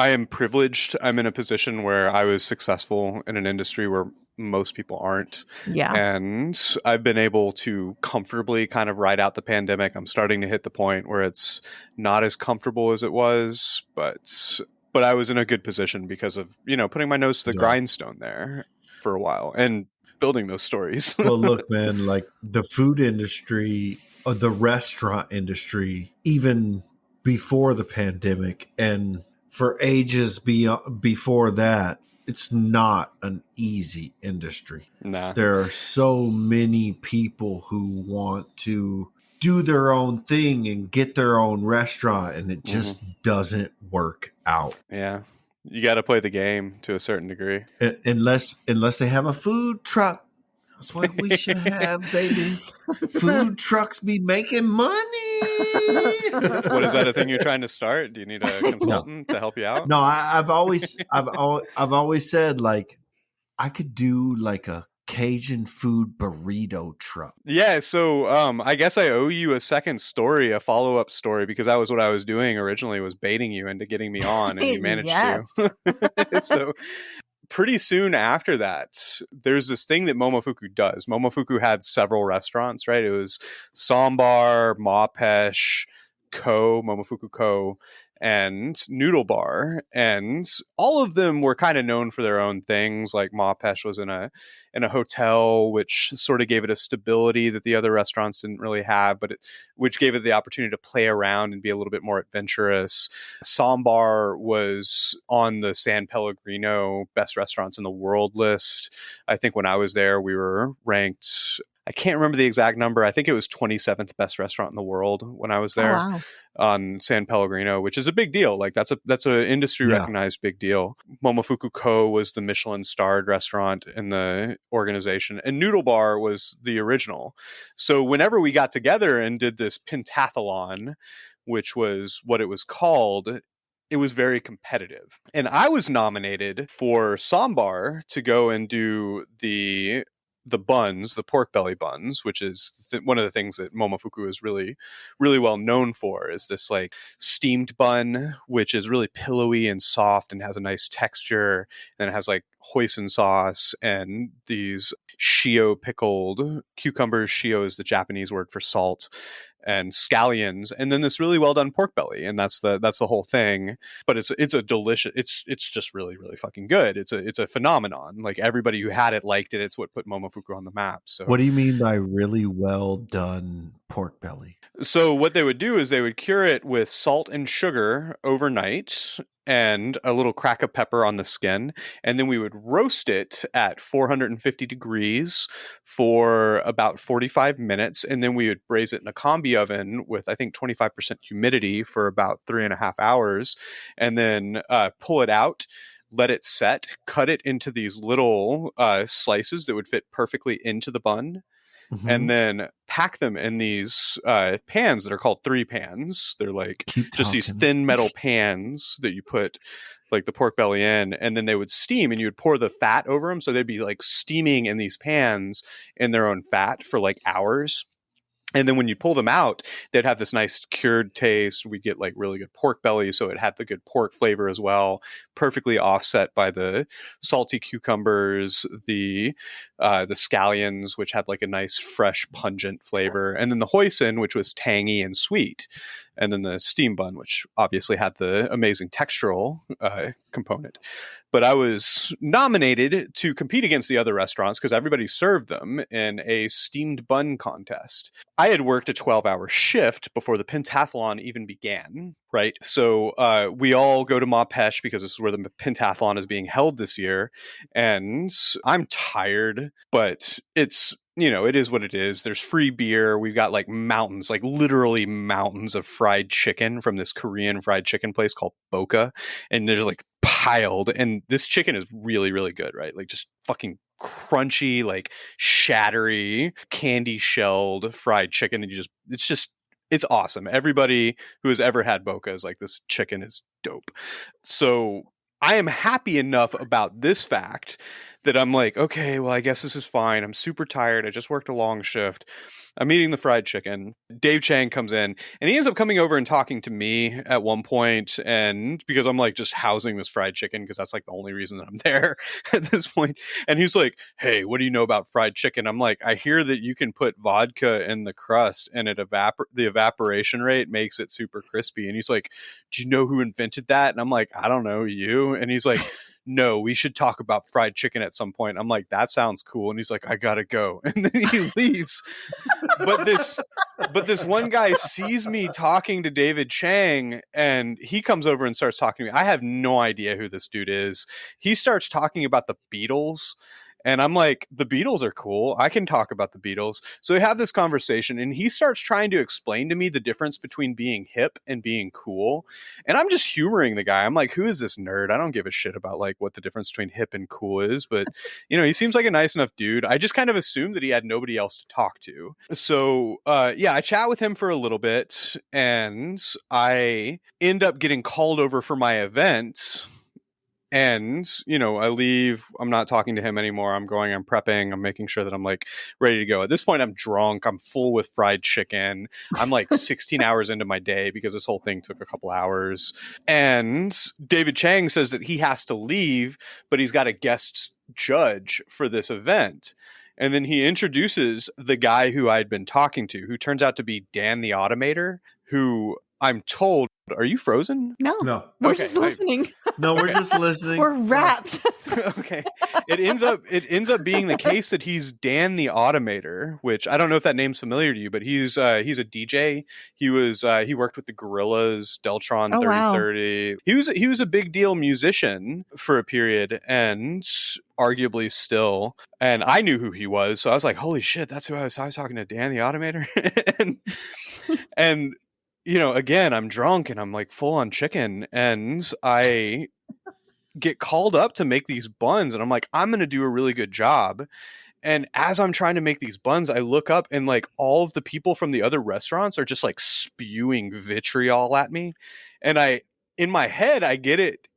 I am privileged. I'm in a position where I was successful in an industry where most people aren't. Yeah. And I've been able to comfortably kind of ride out the pandemic. I'm starting to hit the point where it's not as comfortable as it was, but I was in a good position because of, putting my nose to the grindstone there for a while and building those stories. Well, look, man, like the food industry, or the restaurant industry, even before the pandemic and for ages before that, it's not an easy industry. Nah. There are so many people who want to do their own thing and get their own restaurant, and it just doesn't work out. Yeah. You got to play the game to a certain degree. Unless they have a food truck. That's what we should have, baby. Food trucks be making money. What, is that a thing you're trying to start? Do you need a consultant to help you out? No, I've always said like I could do like a Cajun food burrito truck. Yeah, so I guess I owe you a second story, a follow-up story, because that was what I was doing originally, was baiting you into getting me on, and you managed to. So pretty soon after that, there's this thing that Momofuku does. Momofuku had several restaurants, right? It was Sambar, Mapesh, Momofuku Ko, and Noodle Bar, and all of them were kind of known for their own things. Like Mapesh was in a hotel, which sort of gave it a stability that the other restaurants didn't really have, but which gave it the opportunity to play around and be a little bit more adventurous. Sambar was on the San Pellegrino best restaurants in the world list. I think when I was there, we were ranked, I can't remember the exact number. I think it was 27th best restaurant in the world when I was there. wow. On San Pellegrino, which is a big deal. Like that's a industry recognized big deal. Momofuku Ko was the Michelin starred restaurant in the organization, and Noodle Bar was the original. So whenever we got together and did this pentathlon, which was what it was called, it was very competitive. And I was nominated for Sambar to go and do the buns, the pork belly buns, which is one of the things that Momofuku is really, really well known for, is this like steamed bun, which is really pillowy and soft and has a nice texture. And it has like hoisin sauce and these shio pickled cucumbers. Shio is the Japanese word for salt, and scallions, and then this really well done pork belly, and that's the whole thing. But it's a delicious. It's just really, really fucking good. It's a phenomenon. Like everybody who had it liked it. It's what put Momofuku on the map. So what do you mean by really well done pork belly? So what they would do is they would cure it with salt and sugar overnight and a little crack of pepper on the skin. And then we would roast it at 450 degrees for about 45 minutes. And then we would braise it in a combi oven with, I think, 25% humidity for about 3.5 hours. And then pull it out, let it set, cut it into these little slices that would fit perfectly into the bun. Mm-hmm. And then pack them in these pans that are called 3 pans. They're like these thin metal pans that you put like the pork belly in, and then they would steam, and you would pour the fat over them. So they'd be like steaming in these pans in their own fat for like hours. And then when you pull them out, they'd have this nice cured taste. We get like really good pork belly, so it had the good pork flavor as well, perfectly offset by the salty cucumbers, the scallions, which had like a nice fresh pungent flavor, and then the hoisin, which was tangy and sweet, and then the steam bun, which obviously had the amazing textural component. But I was nominated to compete against the other restaurants because everybody served them in a steamed bun contest. I had worked a 12-hour shift before the pentathlon even began, right? So we all go to Mapesh because this is where the pentathlon is being held this year. And I'm tired, but it's, you know, it is what it is. There's free beer. We've got like mountains, like literally mountains of fried chicken from this Korean fried chicken place called Boca. And there's like piled. And this chicken is really, really good, right? Like just fucking crunchy, like shattery, candy shelled fried chicken that it's awesome. Everybody who has ever had Boca is like, this chicken is dope. So I am happy enough about this fact that I'm like, okay, well, I guess this is fine. I'm super tired. I just worked a long shift. I'm eating the fried chicken. Dave Chang comes in, and he ends up coming over and talking to me at one point, and because I'm like just housing this fried chicken because that's like the only reason that I'm there at this point. And he's like, hey, what do you know about fried chicken? I'm like, I hear that you can put vodka in the crust and the evaporation rate makes it super crispy. And he's like, do you know who invented that? And I'm like, I don't know, you. And he's like, no, we should talk about fried chicken at some point. I'm like, that sounds cool. And he's like, I gotta go. And then he leaves. But this one guy sees me talking to David Chang, and he comes over and starts talking to me. I have no idea who this dude is. He starts talking about the Beatles. And I'm like, the Beatles are cool. I can talk about the Beatles. So we have this conversation, and he starts trying to explain to me the difference between being hip and being cool. And I'm just humoring the guy. I'm like, who is this nerd? I don't give a shit about like what the difference between hip and cool is. But, you know, he seems like a nice enough dude. I just kind of assumed that he had nobody else to talk to. So, yeah, I chat with him for a little bit, and I end up getting called over for my event. And, you know, I leave, I'm not talking to him anymore. I'm prepping, I'm making sure that I'm like ready to go. At this point, I'm drunk. I'm full with fried chicken. I'm like 16 hours into my day because this whole thing took a couple hours. And David Chang says that he has to leave, but he's got a guest judge for this event. And then he introduces the guy who I'd been talking to, who turns out to be Dan the Automator, who I'm told, are you frozen? No, No. we're Okay, just listening. No, we're just listening. We're wrapped. Okay. It ends up being the case that he's Dan the Automator, which I don't know if that name's familiar to you, but he's a DJ. He worked with the Gorillaz, Deltron Oh, wow. 3030. He was a big deal musician for a period, and arguably still. And I knew who he was, so I was like, holy shit, that's who I was talking to, Dan the Automator. and you know, again, I'm drunk and I'm like full on chicken, and I get called up to make these buns, and I'm like, I'm going to do a really good job. And as I'm trying to make these buns, I look up and like all of the people from the other restaurants are just like spewing vitriol at me. And in my head, I get it,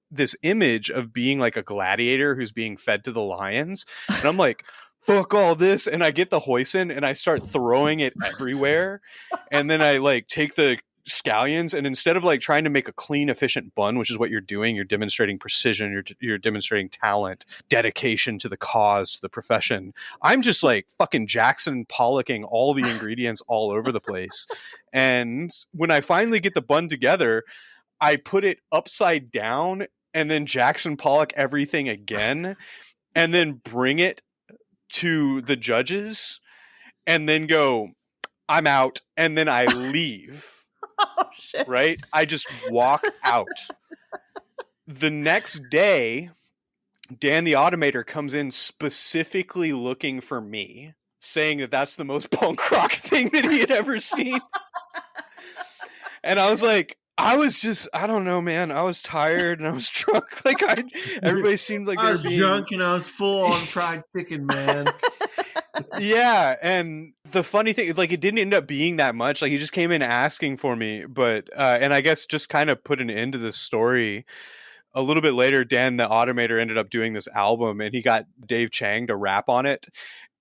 this image of being like a gladiator who's being fed to the lions. And I'm like, fuck all this. And I get the hoisin and I start throwing it everywhere. And then I like take the scallions, and instead of like trying to make a clean, efficient bun, which is what you're doing, you're demonstrating precision, you're demonstrating talent, dedication to the cause, to the profession. I'm just like fucking Jackson Pollocking all the ingredients all over the place. And when I finally get the bun together, I put it upside down and then Jackson Pollock everything again, and then bring it to the judges and then go, I'm out, and then I leave. Oh, shit. Right? I just walk out. The next day, Dan the Automator comes in specifically looking for me, saying that that's the most punk rock thing that he had ever seen. And I was like, I don't know, man. I was tired and I was drunk. Everybody seemed like I was drunk and I was full on fried chicken, man. Yeah, and the funny thing is, like, it didn't end up being that much. Like, he just came in asking for me, but and I guess just kind of put an end to this story. A little bit later, Dan the Automator ended up doing this album, and he got Dave Chang to rap on it,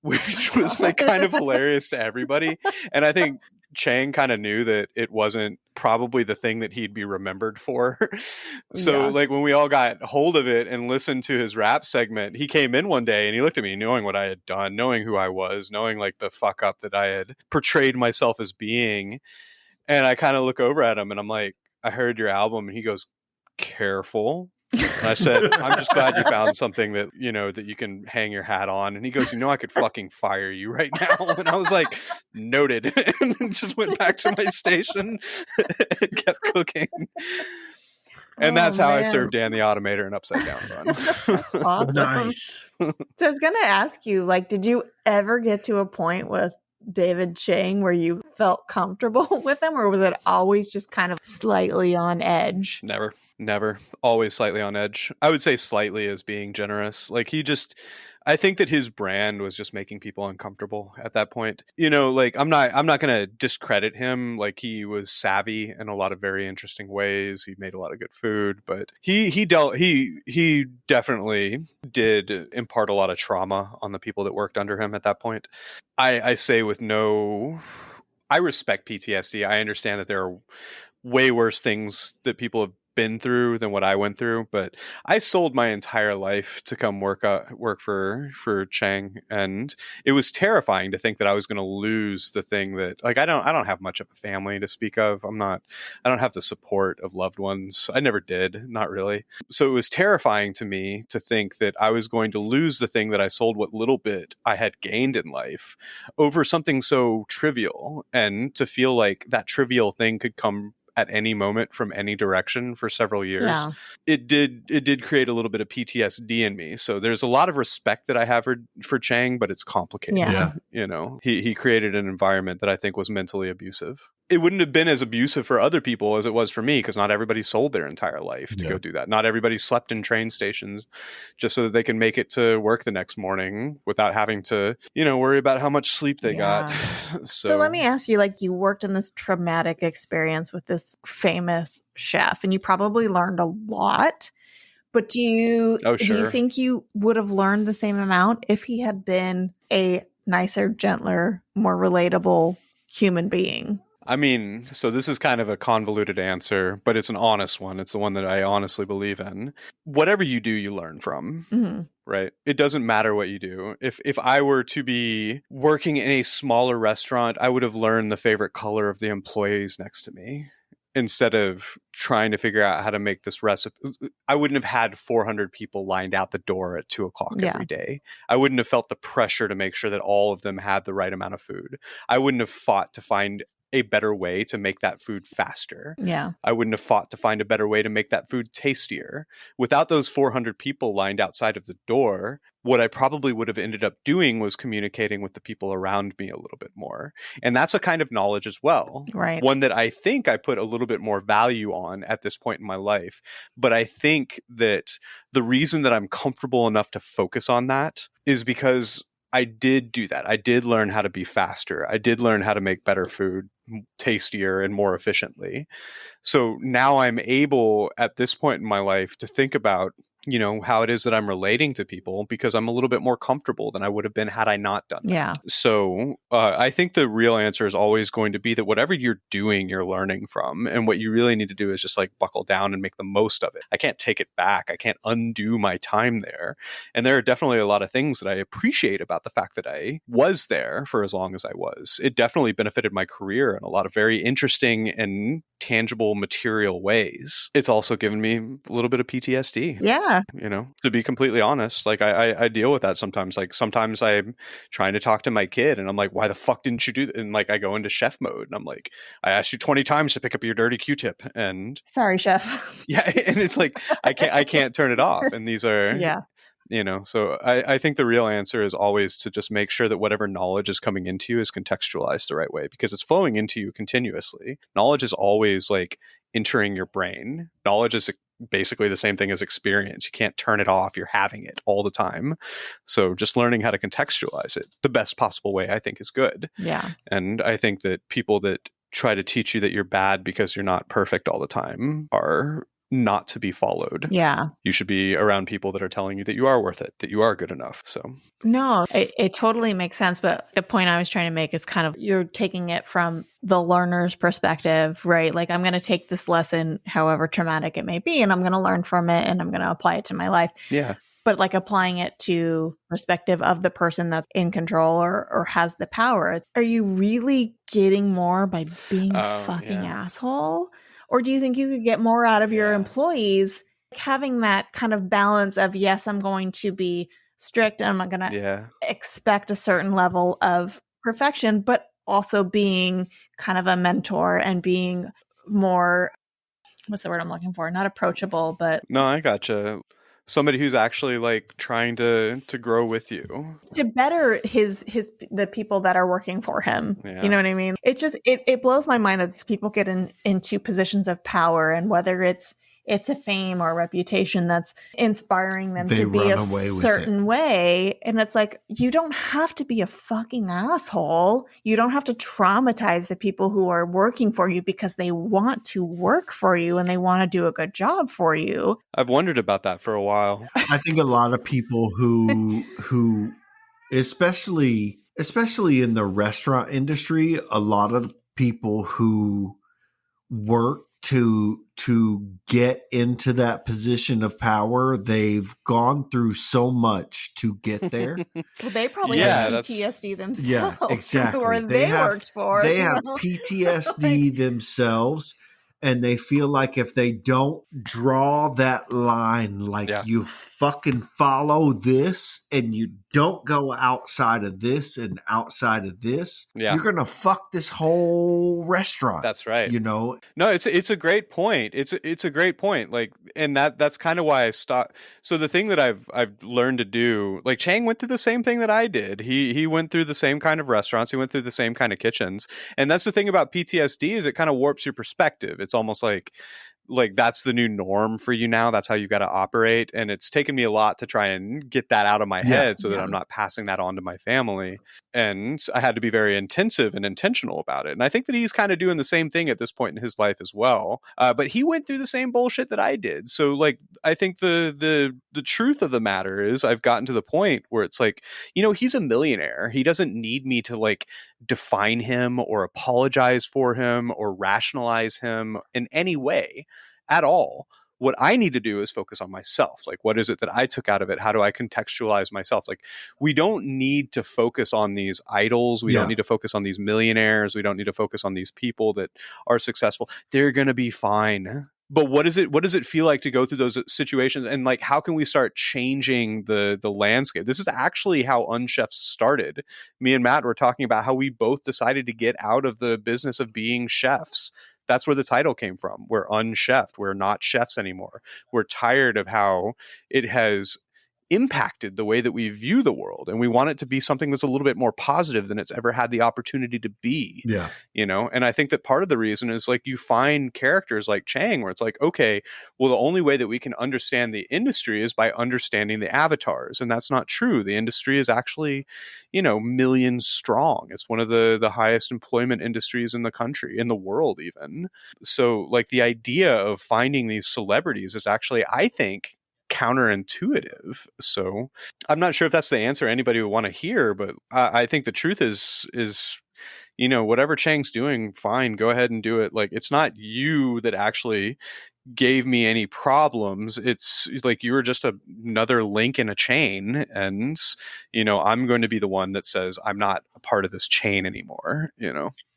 which was like kind of hilarious to everybody. And I think Chang kind of knew that it wasn't probably the thing that he'd be remembered for. So like when we all got hold of it and listened to his rap segment, he came in one day and he looked at me knowing what I had done, knowing who I was, knowing like the fuck up that I had portrayed myself as being. And I kind of look over at him and I'm like, I heard your album. And he goes, careful. And I said, I'm just glad you found something that, you know, that you can hang your hat on. And he goes, you know, I could fucking fire you right now. And I was like, noted. And just went back to my station and kept cooking. And that's how I served Dan the Automator an upside down bun. Awesome. Nice. So I was going to ask you, like, did you ever get to a point with David Chang where you felt comfortable with him, or was it always just kind of slightly on edge? Never. Always slightly on edge. I would say slightly as being generous. Like I think that his brand was just making people uncomfortable at that point. You know, like I'm not going to discredit him. Like he was savvy in a lot of very interesting ways. He made a lot of good food, but he definitely did impart a lot of trauma on the people that worked under him at that point. I say I respect PTSD. I understand that there are way worse things that people have been through than what I went through, but I sold my entire life to come work for Chang, and it was terrifying to think that I was going to lose the thing that, like, I don't have much of a family to speak of. I don't have the support of loved ones. I never did, not really. So it was terrifying to me to think that I was going to lose the thing that I sold what little bit I had gained in life over something so trivial, and to feel like that trivial thing could come at any moment from any direction for several years. Yeah. It did create a little bit of PTSD in me. So there's a lot of respect that I have for Chang, but it's complicated. Yeah. You know, he created an environment that I think was mentally abusive. It wouldn't have been as abusive for other people as it was for me, because not everybody sold their entire life to go do that. Not everybody slept in train stations just so that they can make it to work the next morning without having to, you know, worry about how much sleep they got. So let me ask you, like, you worked in this traumatic experience with this famous chef, and you probably learned a lot. But do you think you would have learned the same amount if he had been a nicer, gentler, more relatable human being? I mean, so this is kind of a convoluted answer, but it's an honest one. It's the one that I honestly believe in. Whatever you do, you learn from. Mm-hmm. right? It doesn't matter what you do. If I were to be working in a smaller restaurant, I would have learned the favorite color of the employees next to me instead of trying to figure out how to make this recipe. I wouldn't have had 400 people lined out the door at 2:00 every day. I wouldn't have felt the pressure to make sure that all of them had the right amount of food. I wouldn't have fought to find a better way to make that food faster. Yeah. I wouldn't have fought to find a better way to make that food tastier. Without those 400 people lined outside of the door, what I probably would have ended up doing was communicating with the people around me a little bit more. And that's a kind of knowledge as well. Right. One that I think I put a little bit more value on at this point in my life. But I think that the reason that I'm comfortable enough to focus on that is because I did do that. I did learn how to be faster. I did learn how to make better food, tastier and more efficiently. So now I'm able at this point in my life to think about, you know, how it is that I'm relating to people because I'm a little bit more comfortable than I would have been had I not done that. Yeah. So I think the real answer is always going to be that whatever you're doing, you're learning from. And what you really need to do is just like buckle down and make the most of it. I can't take it back. I can't undo my time there. And there are definitely a lot of things that I appreciate about the fact that I was there for as long as I was. It definitely benefited my career in a lot of very interesting and tangible material ways. It's also given me a little bit of PTSD. Yeah. You know, to be completely honest, like I deal with that sometimes. Like sometimes I'm trying to talk to my kid and I'm like, why the fuck didn't you do that? And like I go into chef mode and I'm like, I asked you 20 times to pick up your dirty Q-tip and Sorry, chef. yeah, and it's like I can't turn it off. And these are you know, so I think the real answer is always to just make sure that whatever knowledge is coming into you is contextualized the right way because it's flowing into you continuously. Knowledge is always like entering your brain. Knowledge is basically the same thing as experience. You can't turn it off. You're having it all the time. So just learning how to contextualize it the best possible way, I think, is good. Yeah. And I think that people that try to teach you that you're bad because you're not perfect all the time are not to be followed. Yeah. You should be around people that are telling you that you are worth it, that you are good enough. So no, it totally makes sense. But the point I was trying to make is kind of you're taking it from the learner's perspective, right? Like I'm going to take this lesson, however traumatic it may be, and I'm going to learn from it and I'm going to apply it to my life. Yeah. But like applying it to perspective of the person that's in control or has the power. Are you really getting more by being a fucking asshole? Or do you think you could get more out of your employees having that kind of balance of, yes, I'm going to be strict and I'm going to expect a certain level of perfection, but also being kind of a mentor and being more, what's the word I'm looking for? Not approachable, but... No, I gotcha. Somebody who's actually like trying to grow with you, to better the people that are working for him. You know what I mean? It's just it blows my mind that these people get into positions of power, and whether it's a fame or reputation that's inspiring them to be a certain way. And it's like, you don't have to be a fucking asshole. You don't have to traumatize the people who are working for you because they want to work for you and they want to do a good job for you. I've wondered about that for a while. I think a lot of people who especially in the restaurant industry, a lot of people who work to get into that position of power, they've gone through so much to get there. Well, they probably have PTSD themselves. Yeah, exactly. Or they worked for. They have PTSD themselves, and they feel like if they don't draw that line, like you fucking follow this and you don't go outside of this and outside of this, you're going to fuck this whole restaurant. That's right. You know? No, it's a great point. It's a great point. Like, and that's kind of why I stopped. So the thing that I've learned to do, like Chang went through the same thing that I did. He went through the same kind of restaurants. He went through the same kind of kitchens. And that's the thing about PTSD is it kind of warps your perspective. It's almost like that's the new norm for you now. That's how you got to operate. And it's taken me a lot to try and get that out of my head so that I'm not passing that on to my family. And I had to be very intensive and intentional about it. And I think that he's kind of doing the same thing at this point in his life as well. But he went through the same bullshit that I did. So like, I think the truth of the matter is I've gotten to the point where it's like, you know, he's a millionaire. He doesn't need me to like define him or apologize for him or rationalize him in any way at all. What I need to do is focus on myself. Like, what is it that I took out of it? How do I contextualize myself? Like, we don't need to focus on these idols. We don't need to focus on these millionaires. We don't need to focus on these people that are successful. They're going to be fine. But what does it feel like to go through those situations? And like, how can we start changing the landscape? This is actually how Unchefed started. Me and Matt were talking about how we both decided to get out of the business of being chefs. That's where the title came from. We're unchefed. We're not chefs anymore. We're tired of how it has impacted the way that we view the world, and we want it to be something that's a little bit more positive than it's ever had the opportunity to be. And I think that part of the reason is like, you find characters like Chang where it's like, okay, well, the only way that we can understand the industry is by understanding the avatars, and that's not true. The industry is actually, millions strong. It's one of the highest employment industries in the country, in the world even. So like, the idea of finding these celebrities is actually, I think, counterintuitive. So I'm not sure if that's the answer anybody would want to hear, but I think the truth is whatever Chang's doing, fine, go ahead and do it. Like, it's not you that actually gave me any problems. It's like, you were just another link in a chain, and I'm going to be the one that says I'm not a part of this chain anymore.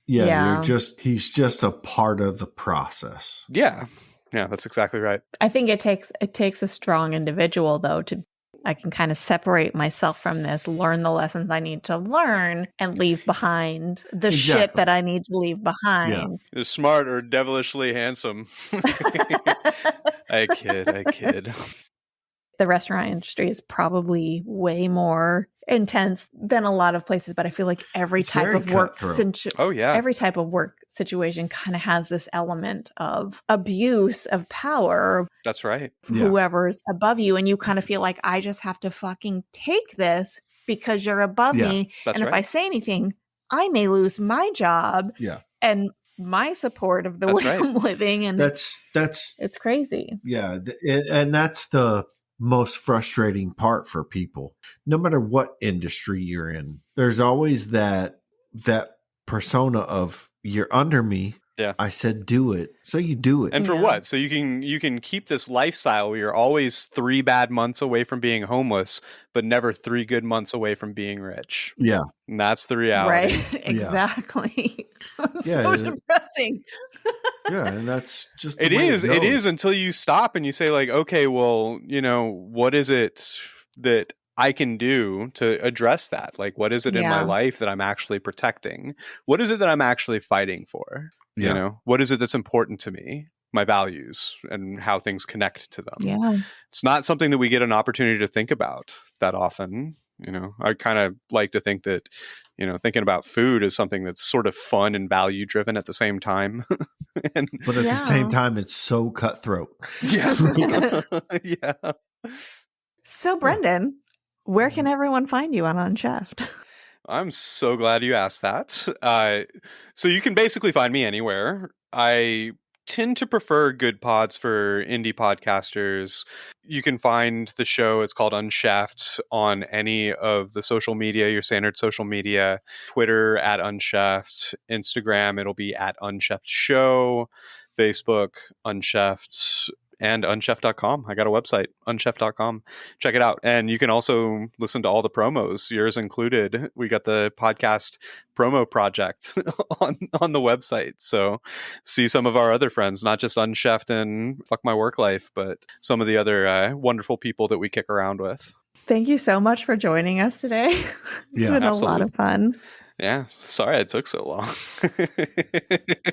He's just a part of the process. Yeah, that's exactly right. I think it takes a strong individual, though, I can kind of separate myself from this, learn the lessons I need to learn, and leave behind the shit that I need to leave behind. Yeah. Smart or devilishly handsome. I kid. The restaurant industry is probably way more intense than a lot of places, but I feel like every type of work situation kind of has this element of abuse of power. That's right. Whoever's above you, and you kind of feel like, I just have to fucking take this because you're above me. And if I say anything, I may lose my job and my support of the way I'm living. And that's it's crazy. Yeah. And that's the most frustrating part for people. No matter what industry you're in, there's always that persona of, you're under me. Yeah. I said do it. So you do it. And for what? So you can keep this lifestyle where you're always 3 bad months away from being homeless, but never 3 good months away from being rich. Yeah. And that's the reality. Right. Exactly. So depressing. Yeah, and that's just it is until you stop and you say like, okay, well, what is it that I can do to address that? Like, what is it in my life that I'm actually protecting? What is it that I'm actually fighting for? What is it that's important to me? My values and how things connect to them. Yeah. It's not something that we get an opportunity to think about that often. I kind of like to think that, thinking about food is something that's sort of fun and value driven at the same time. But at the same time, it's so cutthroat. Yeah. Yeah. So Brendan, where can everyone find you on Unchefed? I'm so glad you asked that. So you can basically find me anywhere. I tend to prefer good pods for indie podcasters. You can find the show, it's called Unchefed, on any of the social media, your standard social media. Twitter at Unchefed, Instagram, it'll be at Unchefed Show, Facebook, Unchefed, and unchefed.com. I got a website, unchefed.com. Check it out. And you can also listen to all the promos, yours included. We got the podcast promo project on the website. So see some of our other friends, not just Unchefed and Fuck My Work Life, but some of the other wonderful people that we kick around with. Thank you so much for joining us today. It's been a lot of fun. Yeah, sorry it took so long.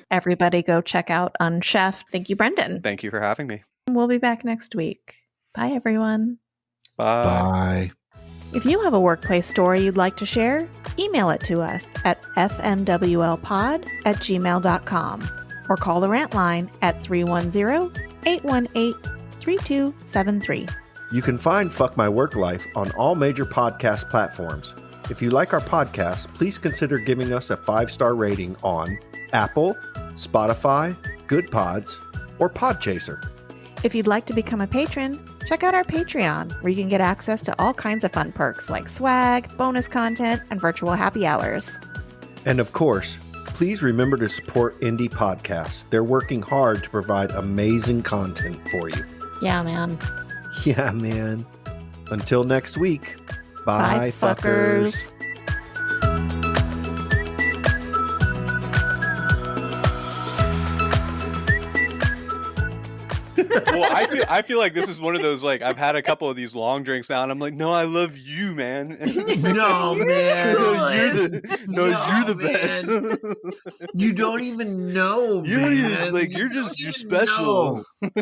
Everybody go check out Unchefed. Thank you, Brendan. Thank you for having me. We'll be back next week. Bye, everyone. Bye. If you have a workplace story you'd like to share, email it to us at fmwlpod@gmail.com or call the rant line at 310-818-3273. You can find Fuck My Work Life on all major podcast platforms. If you like our podcast, please consider giving us a 5-star rating on Apple, Spotify, Good Pods, or Podchaser. If you'd like to become a patron, check out our Patreon, where you can get access to all kinds of fun perks like swag, bonus content, and virtual happy hours. And of course, please remember to support indie podcasts. They're working hard to provide amazing content for you. Yeah, man. Yeah, man. Until next week. Bye, Bye, fuckers. Well, I feel like this is one of those, like, I've had a couple of these long drinks now, and I'm like, no, I love you, man. No, man. You're the man. best. You don't even know, You don't man. even, like, you're special. know.